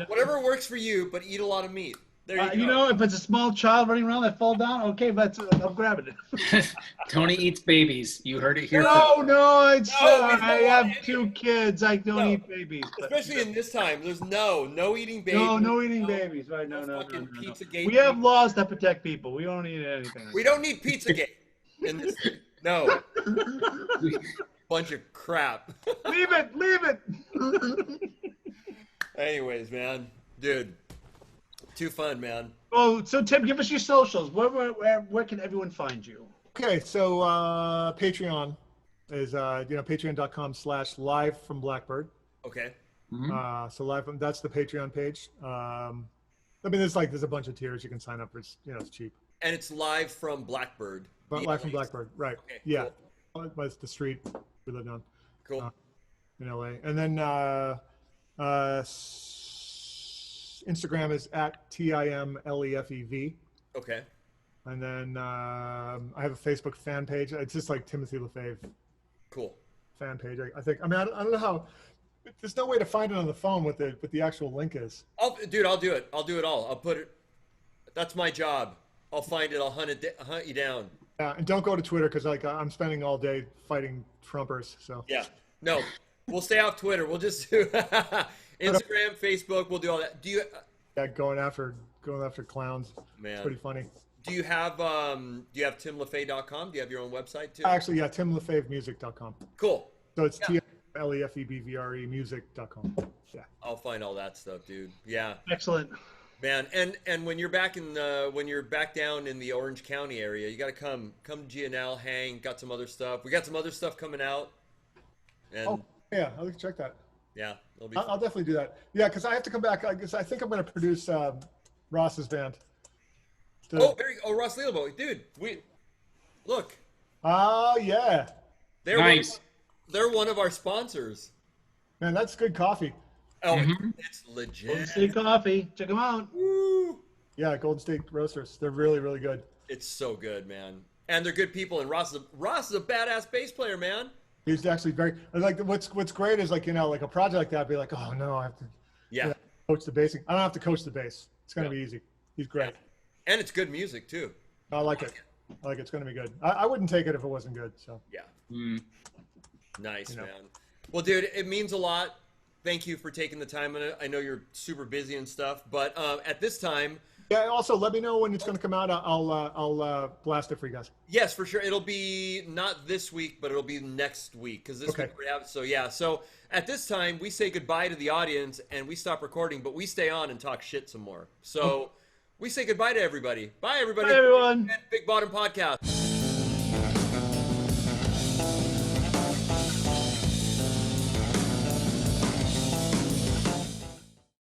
Whatever works for you, but eat a lot of meat. There you go. If it's a small child running around that fall down, okay, but I'm grabbing it. Tony eats babies. You heard it here. No, I don't have want 2 kids. I don't No. eat babies. But, Especially in this time, there's no eating babies. no eating babies. Right? No. fucking Pizzagate. We have laws that protect people. We don't need anything. We don't need Pizzagate in this. No. Bunch of crap. Leave it. Anyways, man, dude, too fun, man. Oh, so Tim, give us your socials. Where can everyone find you? Okay, so Patreon is patreon.com/live from Blackbird. Okay. Mhm. So that's the Patreon page. I mean, there's a bunch of tiers you can sign up for. It's cheap. And it's live from Blackbird. But live from Blackbird, right? Okay, Yeah, it's the street we live on Cool. in LA. And then Instagram is at TIMLEFEV. Okay. And then I have a Facebook fan page. It's just like Timothy Lefebvre Cool. fan page. I think. I mean, I don't know how. There's no way to find it on the phone what the actual link is. I'll do it. I'll do it all. I'll put it. That's my job. I'll find it. I'll hunt you down. Yeah, and don't go to Twitter because I'm spending all day fighting Trumpers. So Yeah. No, we'll stay off Twitter. We'll just do Instagram, Facebook. We'll do all that. yeah, going after clowns. Man. It's pretty funny. Do you have timlefebvre.com? Do you have your own website too? Actually, yeah, TimLefebvremusic.com. Cool. So it's TIMLEFEBVRE music.com. Yeah. I'll find all that stuff, dude. Yeah, Excellent. man. And when you're back down in the Orange County area, you got to come to GNL, hang. Got some other stuff. We got some other stuff coming out. And Oh, yeah, I'll check that. yeah, it'll be. I'll definitely do that. Yeah, because I have to come back. I think I'm going to produce Ross's band. Ross Lealbo, dude. Look. Oh yeah. They're Nice. They're one of our sponsors. Man, that's good coffee. Oh, it's legit. Golden State Coffee. Check them out. Woo. Yeah, Golden State Roasters. They're really, really good. It's so good, man. And they're good people. And Ross is a badass bass player, man. He's actually very like what's great is like like a project like that. I'd be like, oh no, I have to coach the bass. I don't have to coach the bass. It's gonna be easy. He's great. Yeah. And it's good music too. I like it. It's gonna be good. I wouldn't take it if it wasn't good. So yeah. Nice, man. Well, dude, it means a lot. Thank you for taking the time. I know you're super busy and stuff, but at this time. Yeah. Also, let me know when it's going to come out. I'll blast it for you guys. Yes, for sure. It'll be not this week, but it'll be next week because this week we have. So yeah. So at this time, we say goodbye to the audience and we stop recording, but we stay on and talk shit some more. So we say goodbye to everybody. Bye, everybody. Bye, everyone. Big Bottom Podcast.